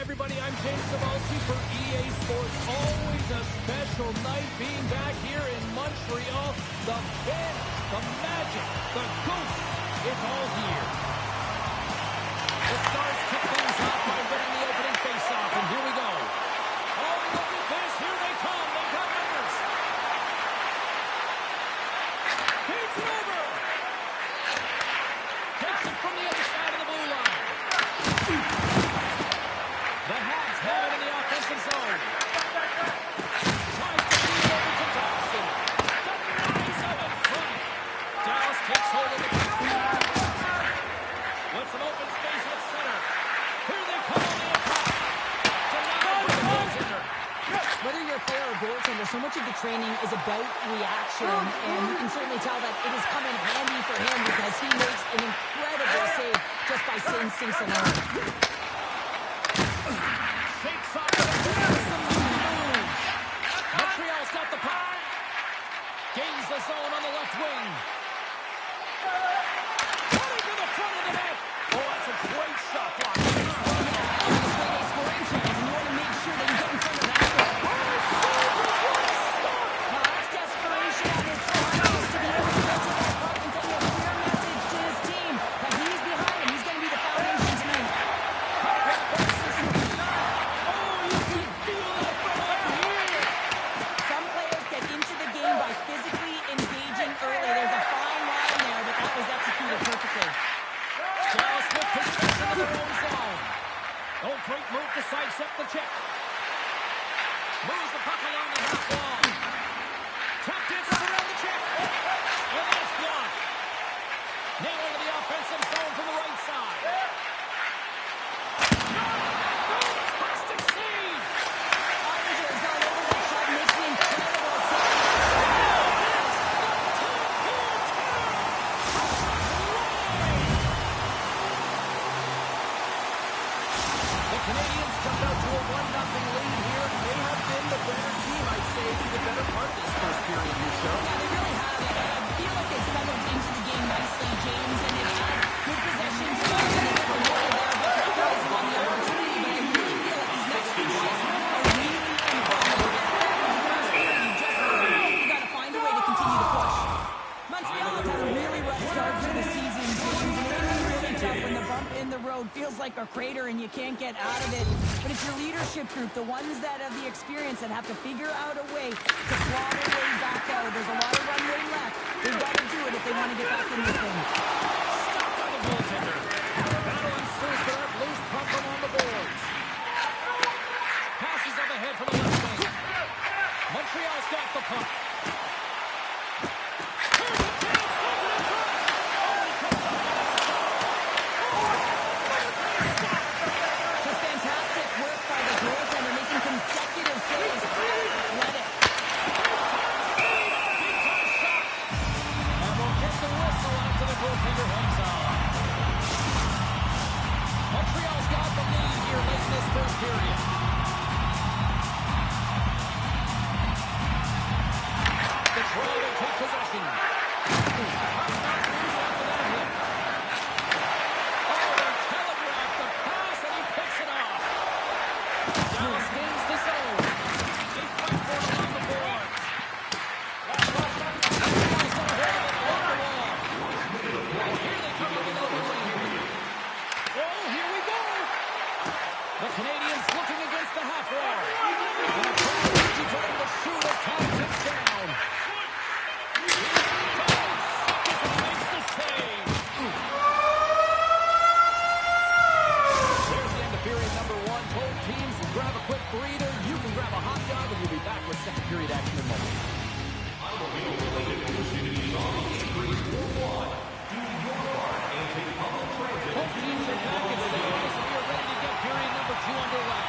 everybody. I'm James Cebulski for EA Sports. Always a special night being back here in Montreal. The fans, the magic, the ghost, it's all here. The Stars kick things off by winning the opening faceoff, and here we go. Oh, look at this. Here they come. They got numbers. Feeds it over. Takes it from the other side of the blue line. The Habs have it in the offensive zone. Tries to feed it over to Thompson. Denies out in front. Dallas takes hold of the puck. Wants some open space at center. Here they come on the attack. Denied by the goaltender. Whether you're a player or goaltender, so much of the training is about reaction, and you can certainly tell that it has come in handy for him because he makes an incredible save just by instincts alone. Shakes off the moves. Montreal's got the puck. Gains the zone on the left wing. Cutting to the front of the net. Oh, that's a great shot block. Great move to sidestep the check. Moves the puck along the half wall. Tap dances around the check. And that's blocked. Nail into the offensive zone from the right side. Fantastic save. Islanders all over that shot, makes the incredible save. Canadians jump out to a 1-0 lead here. They have been the better team, I'd say, for the better part of this first period here, so. Yeah, they really have it. I feel like they've settled into the game nicely, James, and they've had good possessions. They never really there, but they're capitalizing on the opportunity. But I really feel like these next few shots are really important. You just really got to find a way to continue to push. Montreal has had a really rough start to the season, James, and it is really tough when the bump in the road feels like a crater and you can't get out of it. But it's your leadership group, the ones that have the experience that have to figure out a way to claw their way back out. There's a lot of runway left. They've got to do it if they want to get back in this thing. Stopped by the goaltender. Battle ensues for that loose puck on the boards. Passes up ahead from the left wing. Montreal's got the puck. Here's a chance. Sends it in front. Oh, he comes up with a stop. Just fantastic work by the goaltender, making consecutive saves. Athletic. Big time shot. And we'll get the whistle after the goaltender hangs on. Montreal's got the lead here late in this first period. Detroit will take possession. Puck not loose after that hit. Oh, they telegraphed the pass and he picks it off. Dallas gains the zone. They fight for it along the boards. Montreal's got a hold of it along the wall. Here they come with another lead. Oh, here we go. The Canadians looking against the half wall. And a crowd reaching for them to shoot as time ticks down. There's the end of period number one. Both teams grab a quick breather. You can grab a hot dog, and we'll be back with second period action in a moment. Both teams are back in St. Louis, and we are ready to get period number two underway.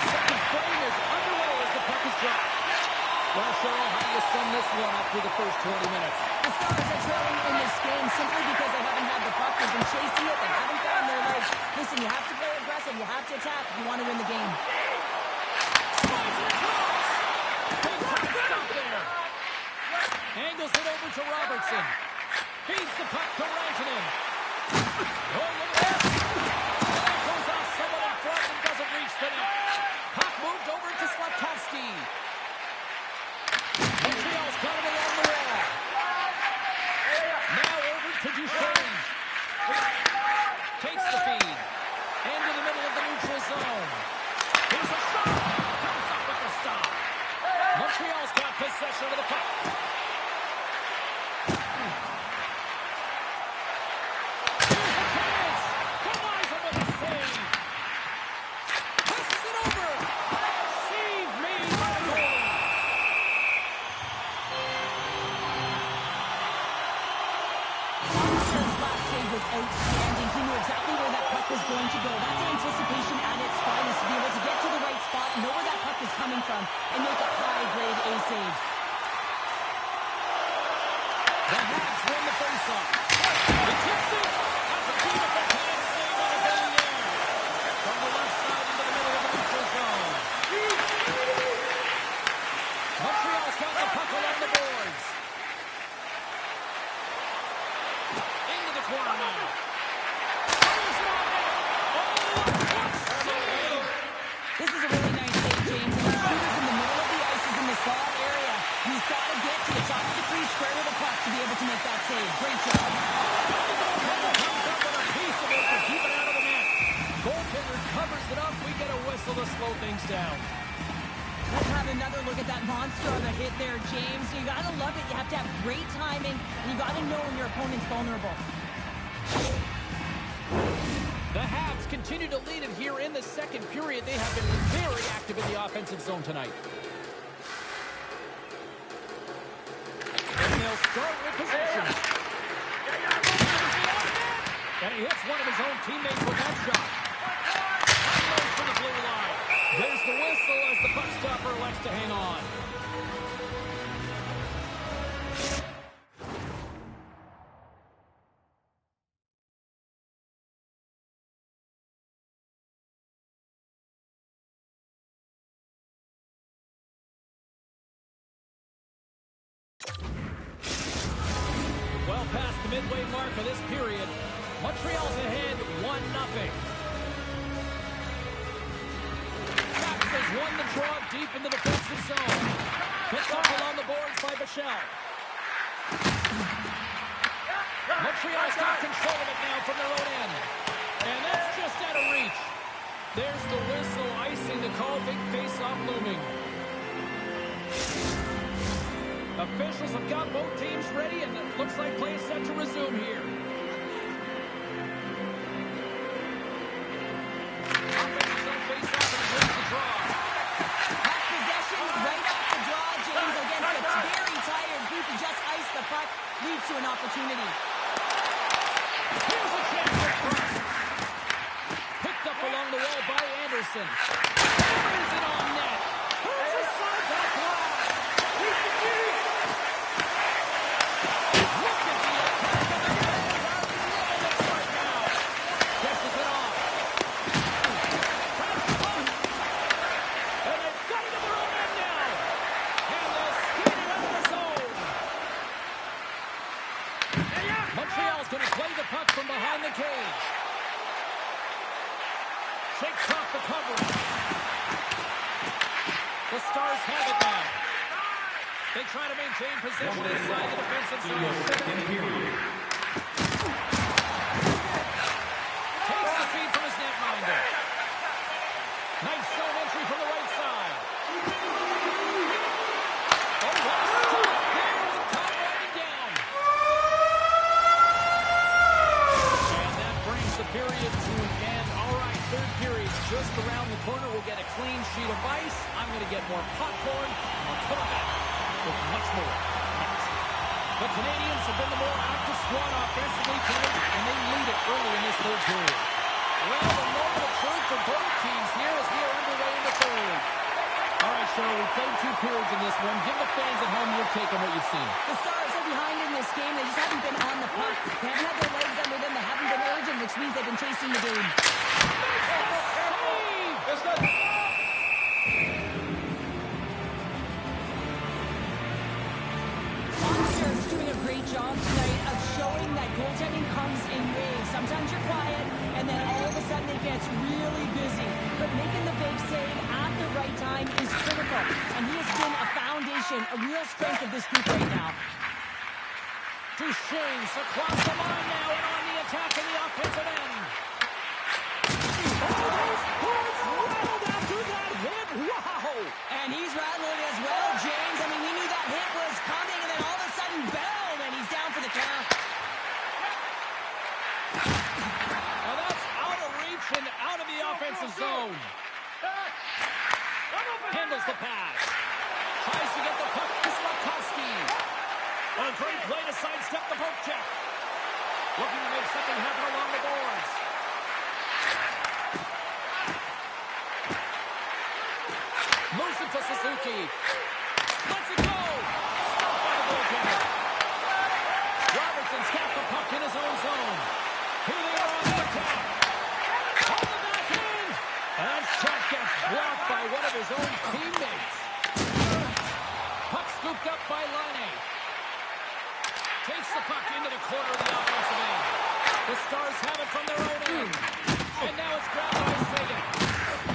Second frame is underway as the puck is dropped. Well, Cheryl, how do you sum this one up through the first 20 minutes? The Stars are trailing in this game simply because they haven't had the puck. They've been chasing it. They haven't found their legs. Listen, you have to play aggressive. You have to attack if you want to win the game. Slides it across. Big time stop there. Angles it over to Robertson. Feeds the puck to Rantanen. Oh, look at this. the net. Puck moved over to Slafkovsky. Montreal's got it along the wall. Now over to Duchesne. Takes the feed. Into the middle of the neutral zone. Here's a shot. Comes up with the stop. Montreal's got possession of the puck. Here's a chance. Kamaisen with a save. Passes it over. Save made by the goalie. Monster's last save was outstanding. He knew exactly where that puck was going to go. That's anticipation at its finest, to be able to get to the right spot, know where that puck is coming from, and make a high-grade A save. The Habs win the faceoff. He tips it. That's a beautiful hand save on a Bellier. From the left side into the middle of the neutral zone. Montreal's got the puck along the boards. Into the corner now. Fires it on net. Oh, what save! This is a really nice save, James. And the shooter's in the middle of the ice, is in the slot area. He's got to get to the top of the crease, square with the puck to be able to make that save. Great job. Goaltender comes up with a piece of it to keep it out of the net. Goaltender covers it up. We get a whistle to slow things down. Let's have another look at that monster on the hit there, James. You got to love it. You have to have great timing, and you got to know when your opponent's vulnerable. The Habs continue to lead it here in the second period. They have been very active in the offensive zone tonight. And they'll start with possession. And he hits one of his own teammates with that shot. Goes for the blue line. There's the whistle as the puck stopper elects to hang on. Well past the midway mark of this period, Montreal's ahead 1-0. Caps has won the draw deep in the defensive zone. Picked up along the boards by Bichelle. Montreal's got control of it now from their own end. And that's just out of reach. There's the whistle, icing the call, big face-off looming. Officials have got both teams ready, and it looks like play is set to resume here. Offensive zone face-off, and he wins the draw. Puck possession right off the draw, James, against a very tired group. He just iced the puck, leads to an opportunity. Here's a chance for Frost. Picked up along the wall by Anderson. Fires it on net. Who's aside that glass? Look at the attack of the Habs are loving it right now. Dishes it off. Has fun. And they've got it to their own end now. And they'll skate it out of the zone. Montreal's going to play the puck from behind the cage. Shakes off the coverage. The Stars have it now. They try to maintain possession inside the defensive zone. Takes the feed from his netminder. Nice zone entry from the right side. Oh, what a stop there with Tom riding down. And that brings the period to an end. All right, third period just around the corner. We'll get a clean sheet of ice. I'm going to get more popcorn. I'll come back with much more next. The Canadians have been the more active squad offensively tonight, and they lead it early in this third period. Well, the moment of truth for both teams here as we are underway in the third. All right, Cheryl, we played 2 periods in this one. Give the fans at home your take on what you've seen. The Stars are behind in this game. They just haven't been on the puck. They haven't had their legs under them. They haven't been urgent, which means they've been chasing the game. Monsters doing a great job tonight of showing that goaltending comes in waves. Sometimes you're quiet, and then all of a sudden it gets really busy. But making the big save at the right time is critical, and he has been a foundation, a real strength of this group right now. Duchesne's across the line now and on the attack in the offensive end. Oh, those boards rattled after that hit. Wow! And he's rattling as well, James. I mean, we knew that hit was coming, and then all of a sudden, bell, and he's down for the count. And that's out of reach and out of the offensive zone. Handles the pass. Tries to get the puck to Slafkovsky. A great play to sidestep the poke check. Looking to make something happen along the boards. Moves it to Suzuki. Lets it go. Stopped by the goaltender. Robertson's got the puck in his own zone. Here they are on the attack. On the back end. That shot gets blocked by one of his own teammates. Puck scooped up by Laine. Takes the puck into the corner of the offensive end. The Stars have it from their own end. And now it's grabbed by Sagan.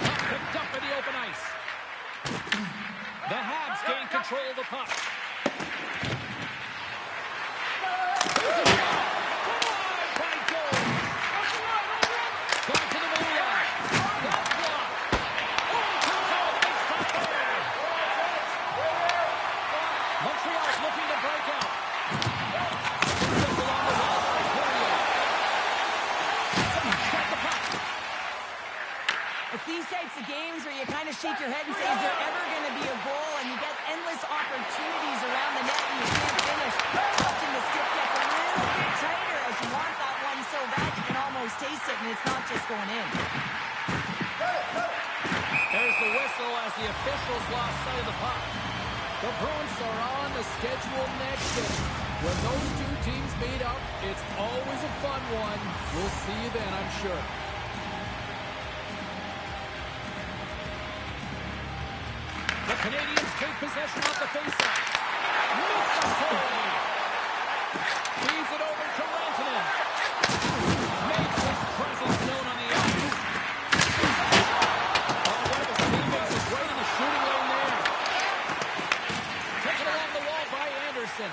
Puck picked up in the open ice. The Habs gain control of the puck. There's a shot. Denied by Gold. Back to the blue line. That's blocked. Oh, comes out. Big stop there. Montreal's looking to break out. Along the wall by Courier. Got the puck. It's these types of games where you kind of shake your head and say, is there ever going to be a goal? And you get endless opportunities around the net and you can't finish. Often the stick gets a little bit tighter as you want that one so bad you can almost taste it, and it's not just going in. There's the whistle as the officials lost sight of the puck. The Bruins are on the schedule next day. When those two teams meet up, it's always a fun one. We'll see you then, I'm sure. The Canadians take possession off the faceoff. Makes a save. Feeds it over to Rantanen. Makes his presence known on the ice. Oh, one of his teammates is right in the shooting lane there. Taken along the wall by Anderson.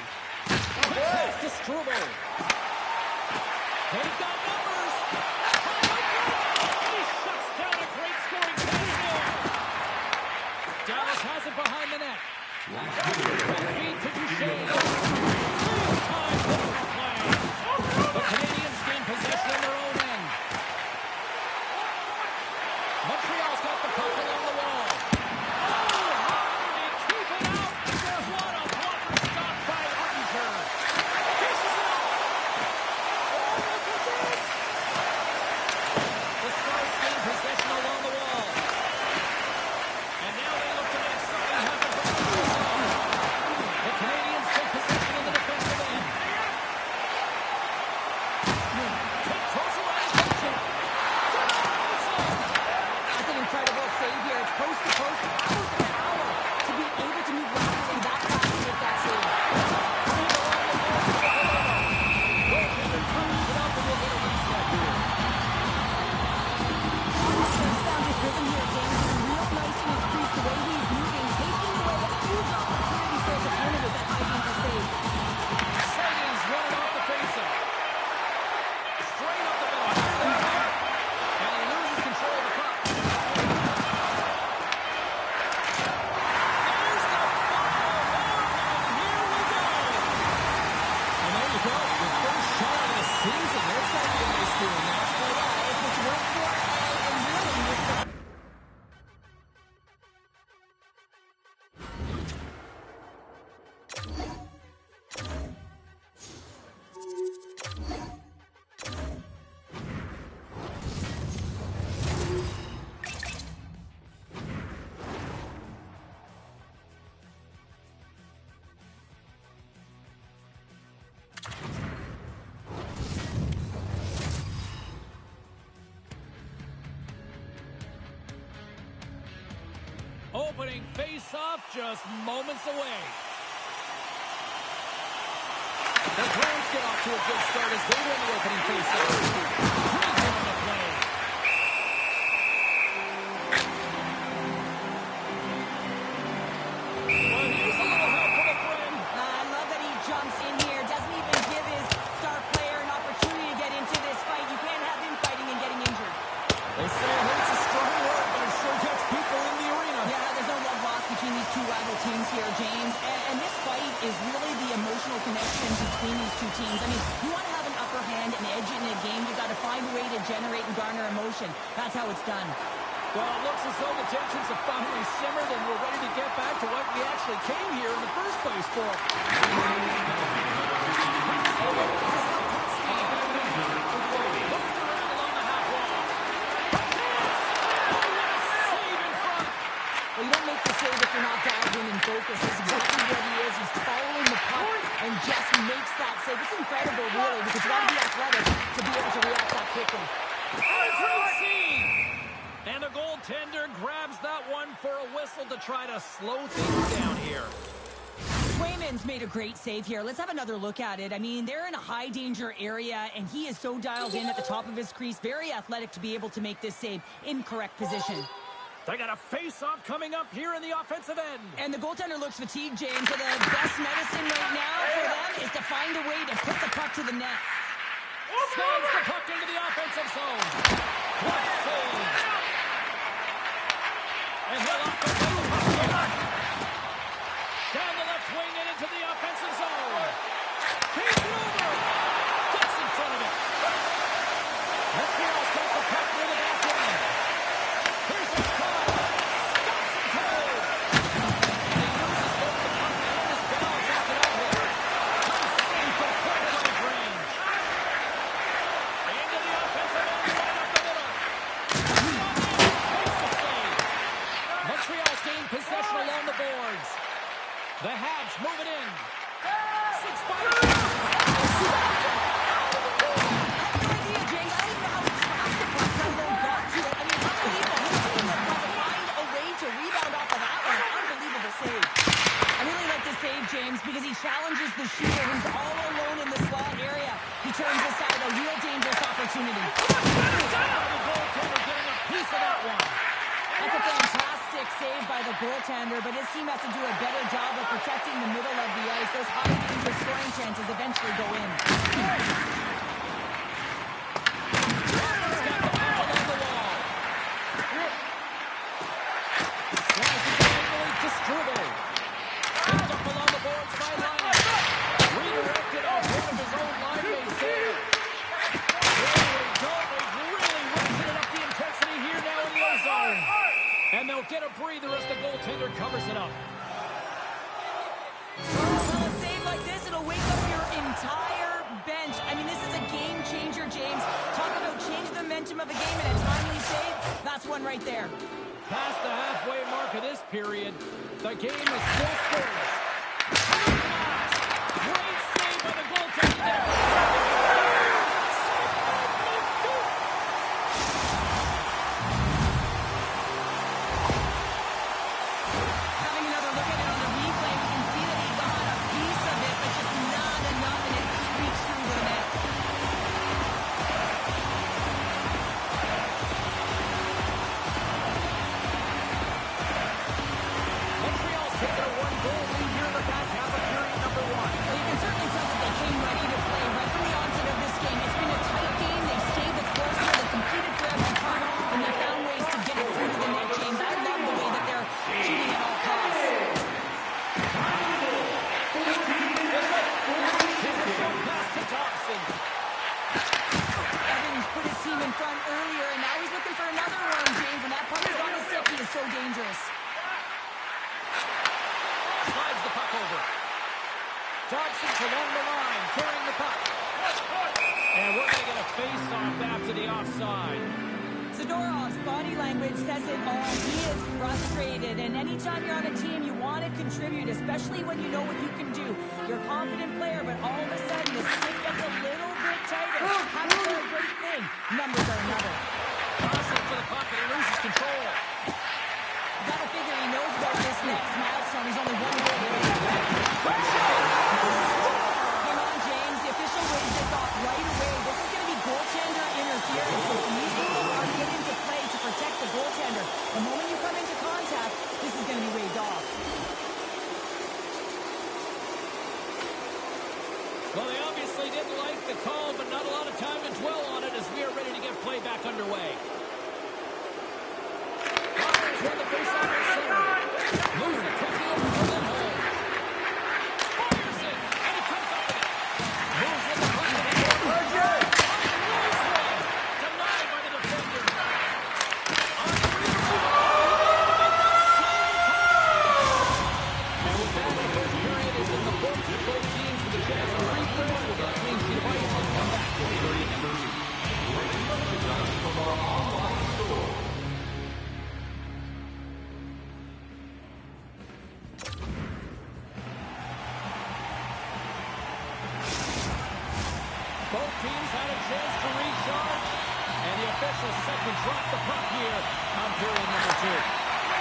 Quick pass to Struble. They've got numbers. And he shuts down a great scoring pass there. Dallas has it behind the net. Feed to Duchesne. Big time power play. The Canadians gain possession in their own end. Montreal's got the puck along the wall. Oh, how did he keep it out? What a blocker stop by Ottinger. Dishes it out. Oh, look at this. The Stars gain possession along the wall. And now they look to make something happen from the neutral zone. The Canadians take possession in the defensive end. Take closer on the action. That's an incredible save here. It's post to post. That was the power to be able to move laterally that fast and make that save. Goaltender turns it up and we'll get a reset here. He's found his rhythm here, James. It's real nice in his crease, the way he's moving, taking away a huge opportunity for his opponent with that high-danger save. Sagan's running off the faceoff. Straight up the middle. And he loses control of the puck. There's the final one, and here we go. And there you go. The first shot of the season. There's got to be a nice feeling now. Well, yeah, it's what you work for, and really, with the Opening face-off just moments away. The Bruins get off to a good start as they win the opening face-off. Great on the play. and this fight is really the emotional connection between these two teams. I mean, you want to have an upper hand and edge in a game, you got to find a way to generate and garner emotion. That's how it's done. Well, it looks as though the tensions have finally simmered and we're ready to get back to what we actually came here in the first place for. Well, you don't make the save if you're not dialed in and focused. That's exactly what he is. He's following the puck and just makes that save. It's incredible, really, because you got to be athletic to be able to react that quickly. And the goaltender grabs that one for a whistle to try to slow things down here. Swayman's made a great save here. Let's have another look at it. I mean, they're in a high-danger area, and he is so dialed in at the top of his crease. Very athletic to be able to make this save in correct position. They got a face-off coming up here in the offensive end. And the goaltender looks fatigued, James. So the best medicine right now for them is to find a way to put the puck to the net. Slides the puck into the offensive zone. What save! And he'll off the puck. Down the left wing and into the offensive zone. He's it over. Gets in front of it. Montreal's got the puck near the back end. Here's a shot. Stops and goes. And he loses both the puck and his balance after that hit. Comes safe to point-blank range. Into the offensive end, right up the middle. Makes the save. Montreal's gained possession along the boards. The Habs move it in. 6-5. I have no idea, James. I don't even know how he tracked the puck, let alone got to it. I mean, unbelievable. His team was trying to find a way to rebound off of that one. Unbelievable save. I really like this save, James, because he challenges the shooter who's all alone in the slot area. He turns aside a real dangerous opportunity. The goaltender getting a piece of that one. That's a fantastic save by the goaltender, but his team has to do a better job of protecting the middle of the ice. Those high danger scoring chances eventually go in. He's got the puck along the wall. Slides it diagonally to Struble. Picked up along the boards by Lyon. Redirected off one of his own line mates there. There we go. They've really ratcheted up the intensity here now in the ozone. And they'll get a breather as the goaltender covers it up. Well, a save like this, it'll wake up your entire bench. I mean, this is a game changer, James. Talk about change the momentum of a game and a timely save. That's one right there. Past the halfway mark of this period, the game is still scoreless. Great save by the goaltender. Dobson's along the line, carrying the puck. And we're going to get a face-off after the offside. Zadorov's body language says it all. He is frustrated, and anytime you're on a team, you want to contribute, especially when you know what you can do. You're a confident player, but all of a sudden, the stick gets a little bit tighter. Habits are a great thing. Numbers are another. Dobson for the puck, and he loses control. You got to figure he knows about this next milestone. He's only one goal away. Come on, James. The official waves this off right away. This is going to be goaltender interference. Listen, these rules are put into play to protect the goaltender. The moment you come into contact, this is going to be waved off. Well, they obviously didn't like the call, but not a lot of time to dwell on it as we are ready to get play back underway. Flyers win the face-off at center. Moves it quickly over to Lindholm. Both teams with a chance to refresh with a clean sheet of ice and come back to period number 2. From our online store. Both teams had a chance to recharge, and the official set to drop the puck here on period number 2.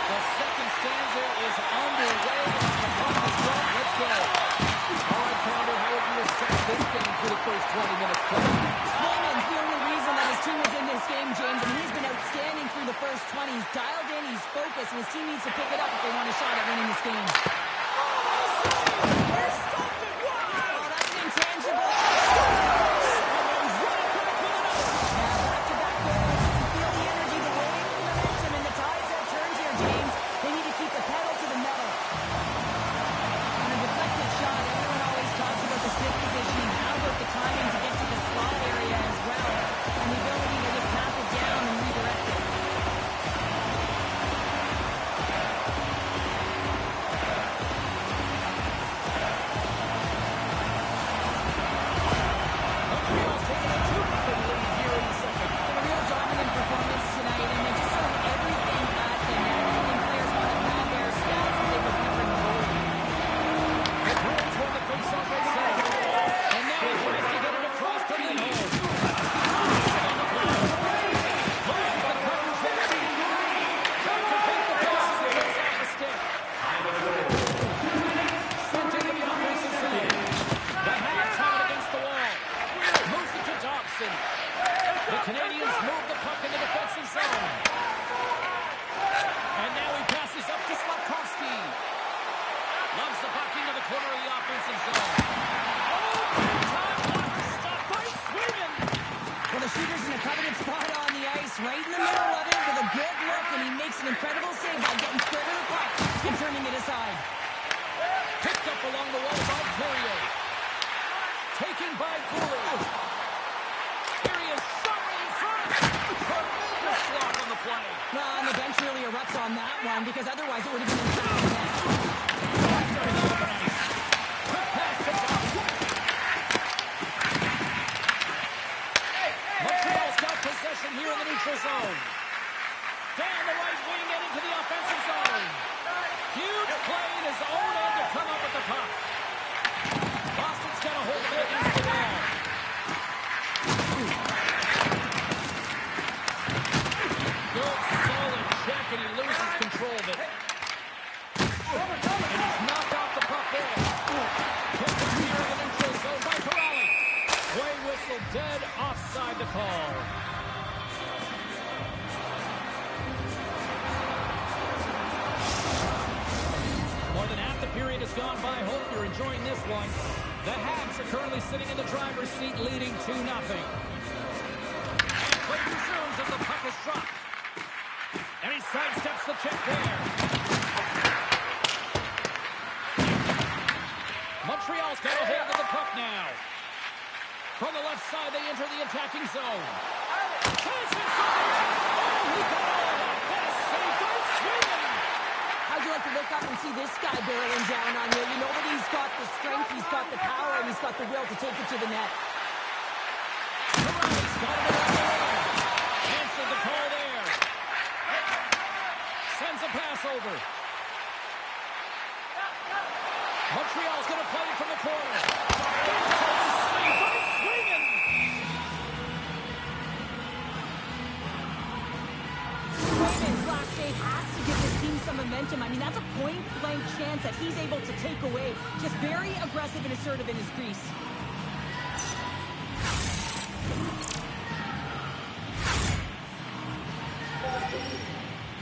The second stanza is underway as the puck is dropped. Let's go. All right, Pounder, how would you assess this game through the first 20 minutes play? Swayman's the only reason that his team was in this game, James. I mean, he's been outstanding through the first 20. He's dialed in, he's focused, and his team needs to pick it up if they want a shot at winning this game. Oh, that's an intangible. Back-to-back goals. You can feel the energy, the wave, the momentum, and the tides have turned here, James. They need to keep the pedal to the metal. On a deflected shot, everyone always talks about the stick positioning. How about the timing to get to the slot area as well? And the ability to just tap it down and redirect it. Montreal's taking a 2-0 lead here in the second. A real dominant performance tonight, and they just throw everything at the net. I think players want to pad their stats as they prepare for the goal. The Bruins won the face-off at center. And now he tries to get it across to Lindholm. On the play. Loses the coverage there. Trying to take the pass and gets off the stick. Sent into the offensive zone. The Habs have it against the wall. Moves it to Dobson. The Canadians move the puck in the defensive zone. And now he passes up to Slafkovsky. Loves the puck into the corner of the offensive zone. Oh, big time blocker stop by Sweden. Well, the shooter's in a coveted spot on the ice, right in the middle of it with a good look, and he makes an incredible save by getting square to the puck and turning it aside. Picked up along the wall by Perrier. Taken by Cooley. Here he is, shot right in front. Tremendous block on the play. Well, and the bench really erupts on that one, because otherwise it would have been in front of the net. During the open ice. Quick pass to Dobson. Montreal's got possession here in the neutral zone. Down the right wing and into the offensive zone. Huge play in his own end to come up with the puck. Boston's got a hold of it against the wall. Good, solid check, and he loses control of it. And he's knocked off the puck there. Picked up here in the neutral zone by Pirelli. Play whistle dead, offside the call. More than half the period has gone by. Hope you're enjoying this one. The Habs are currently sitting in the driver's seat, leading 2-0. And play resumes as the puck is dropped. And he sidesteps the check there. Montreal's got a hold of the puck now. From the left side, they enter the attacking zone. Chance in front! Oh, he got all of it! What a save by Sweden! How'd you like to look up and see this guy barreling down on you? You know that he's got the strength, he's got the power, and he's got the will to take it to the net. Pirelli's got it around the line. Answered the call there. Sends a pass over. Montreal's going to play it from the corner. Save by Sweden! Swayman's last save has to give his team some momentum. I mean, that's a point-blank chance that he's able to take away. Just very aggressive and assertive in his crease.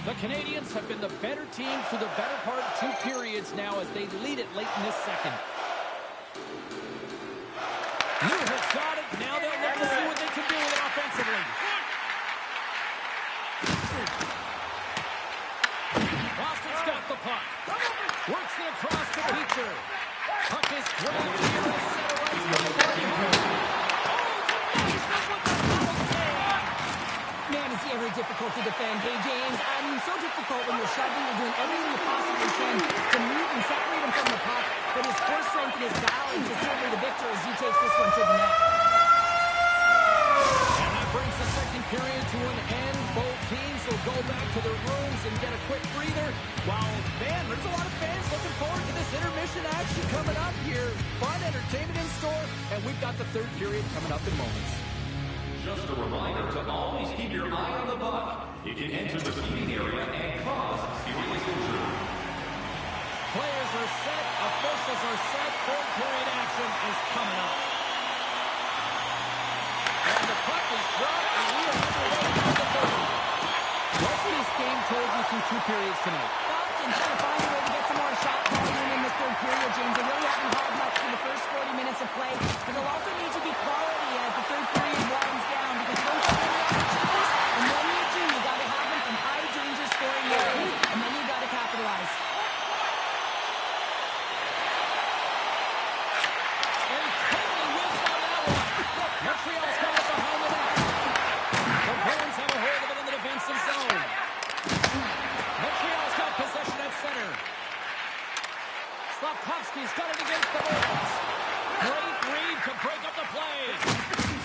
The Canadians have been the better team through the better part of 2 periods now as they lead it late in this second. Newhook's got it. Now they'll look to see what they can do with it offensively. Boston's got the puck. Works it across to Beecher. Puck is grabbed here in center ice by Marty Hart. Oh, it's a nice one with the double save. Man, is he ever difficult to defend. Hey, James, I mean, so difficult when you're shoving, you're doing everything you possibly can to move and separate him from the puck, but his core strength keeping his balance is certainly the victor as he takes this one to the net. And that brings the second period to an end. Both teams will go back to their rooms and get a quick breather. While, man, there's a lot of fans looking forward to this intermission action coming up here. Fun entertainment in store, and we've got the third period coming up in moments. Just a reminder to always keep your eye on the puck. It can enter the feeding area and cause serious injury. Players are set, officials are set, third period action is coming up. And the puck is dropped, and we are underway for the third. What's this game told you through two periods tonight? Boston trying to find a way to get some more shot volume in this third period, James. They really haven't had much for the first 40 minutes of play, but they'll also need to be quality as the third period winds down because you don't get any opportunities, and when you do, you got to have them from high danger scoring areas, and then you got to capitalize. And totally whiffs on that one. Montreal's got it behind the net. The Bruins have a hold of it in the defensive zone. Montreal's got possession at center. Slavkovsky's got it against the boards. Great read to break up the play.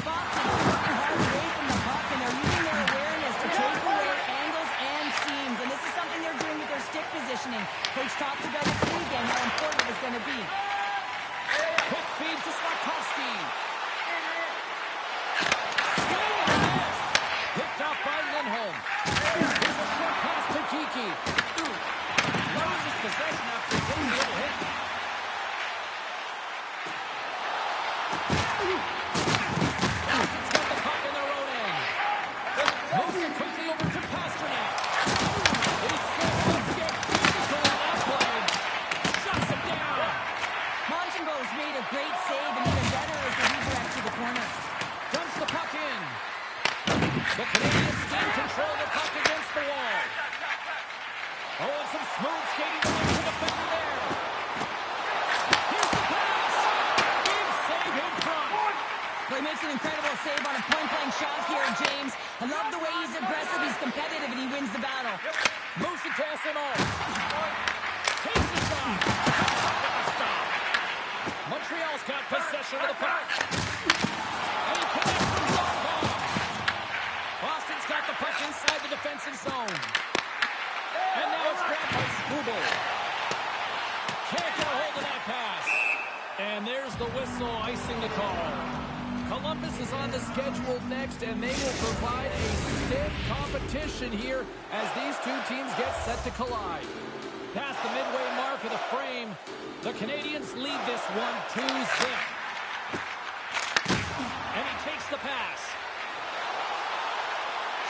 Boston's working hard away from the puck, and they're using their awareness to take away angles and seams, and this is something they're doing with their stick positioning. Coach talked about it pregame, how important it's going to be. Quick feed to Slavkovsky. Picked up by Lindholm. Here's a short pass to Kiki. Loses possession after taking a little hit. Boston's got the puck in their own end. Moves it quickly over to Pasternak. He's skip. He's on that play. Shuts him down. Montembeau's made a great save, and even better is the redirect to the corner. Dumps the puck in. The Canadians gain control of the puck against the wall. Oh, and some smooth skating to the defender there. Here's the pass. Big save in front. Well, he makes an incredible save on a point-blank shot here, James. I love the way he's aggressive, he's competitive, and he wins the battle. Moves it to SNO. Takes the shot. Comes up with the stop. Montreal's got possession of the puck. And he connects from Zolkov. Boston's got the puck inside the defensive zone. And now it's grabbed by Struble. Can't get a hold of that pass. And there's the whistle icing the call. Columbus is on the schedule next, and they will provide a stiff competition here as these two teams get set to collide. Past the midway mark of the frame, the Canadians lead this one 2-0. And he takes the pass.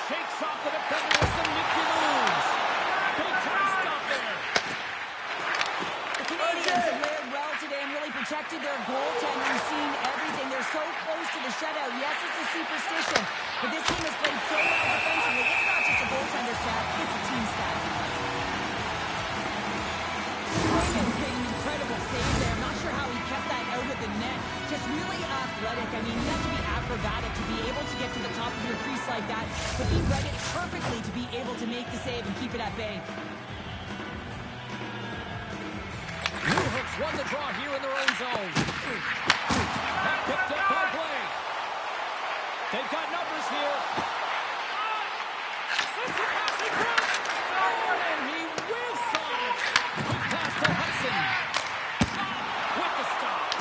Shakes off the defender with some nifty moves. Big time stop there. The Canadians have played well today and really protected their goaltender. We've seen everything. They're so close to the shutout. Yes, it's a superstition, but this team has played so well defensively. It's not just a goaltender stat, it's a team stat. Swayman's made an incredible save there. I'm not sure how he kept that out of the net. Just really athletic. I mean, you have to be acrobatic to be able to get to the top of your crease like that, but he read it perfectly to be able to make the save and keep it at bay. Newhook's won the draw here in their own zone. That picked up by Blake. They've got numbers here. Sends it pass in front. Oh, and he whiffs on it. Quick pass to Hudson. With the stop.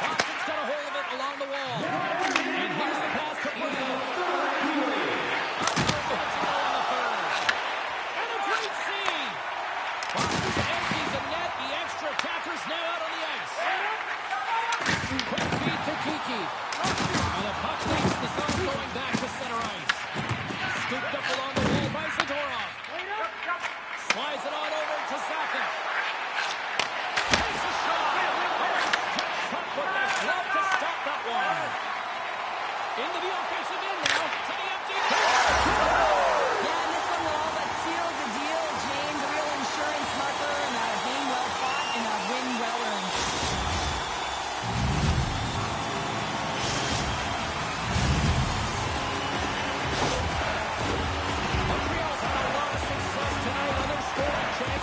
Boston's got a hold of it along the wall. And here's the pass to Blake. And a great save. Boston's emptied the net. The extra attackers now out on the ice. Quick feed to Kiki. And the puck leaves the zone going back to center ice. Scooped up along the wall by Zadorov. Slides it on over to Saka. Takes a shot. Steps up with the glove to stop that one. Into the offensive end now. To the empty net. Yeah, and this one will all but seal the deal, James. A real insurance marker and a game well fought and a win well earned. Montreal's had a lot of success tonight on their scoring change.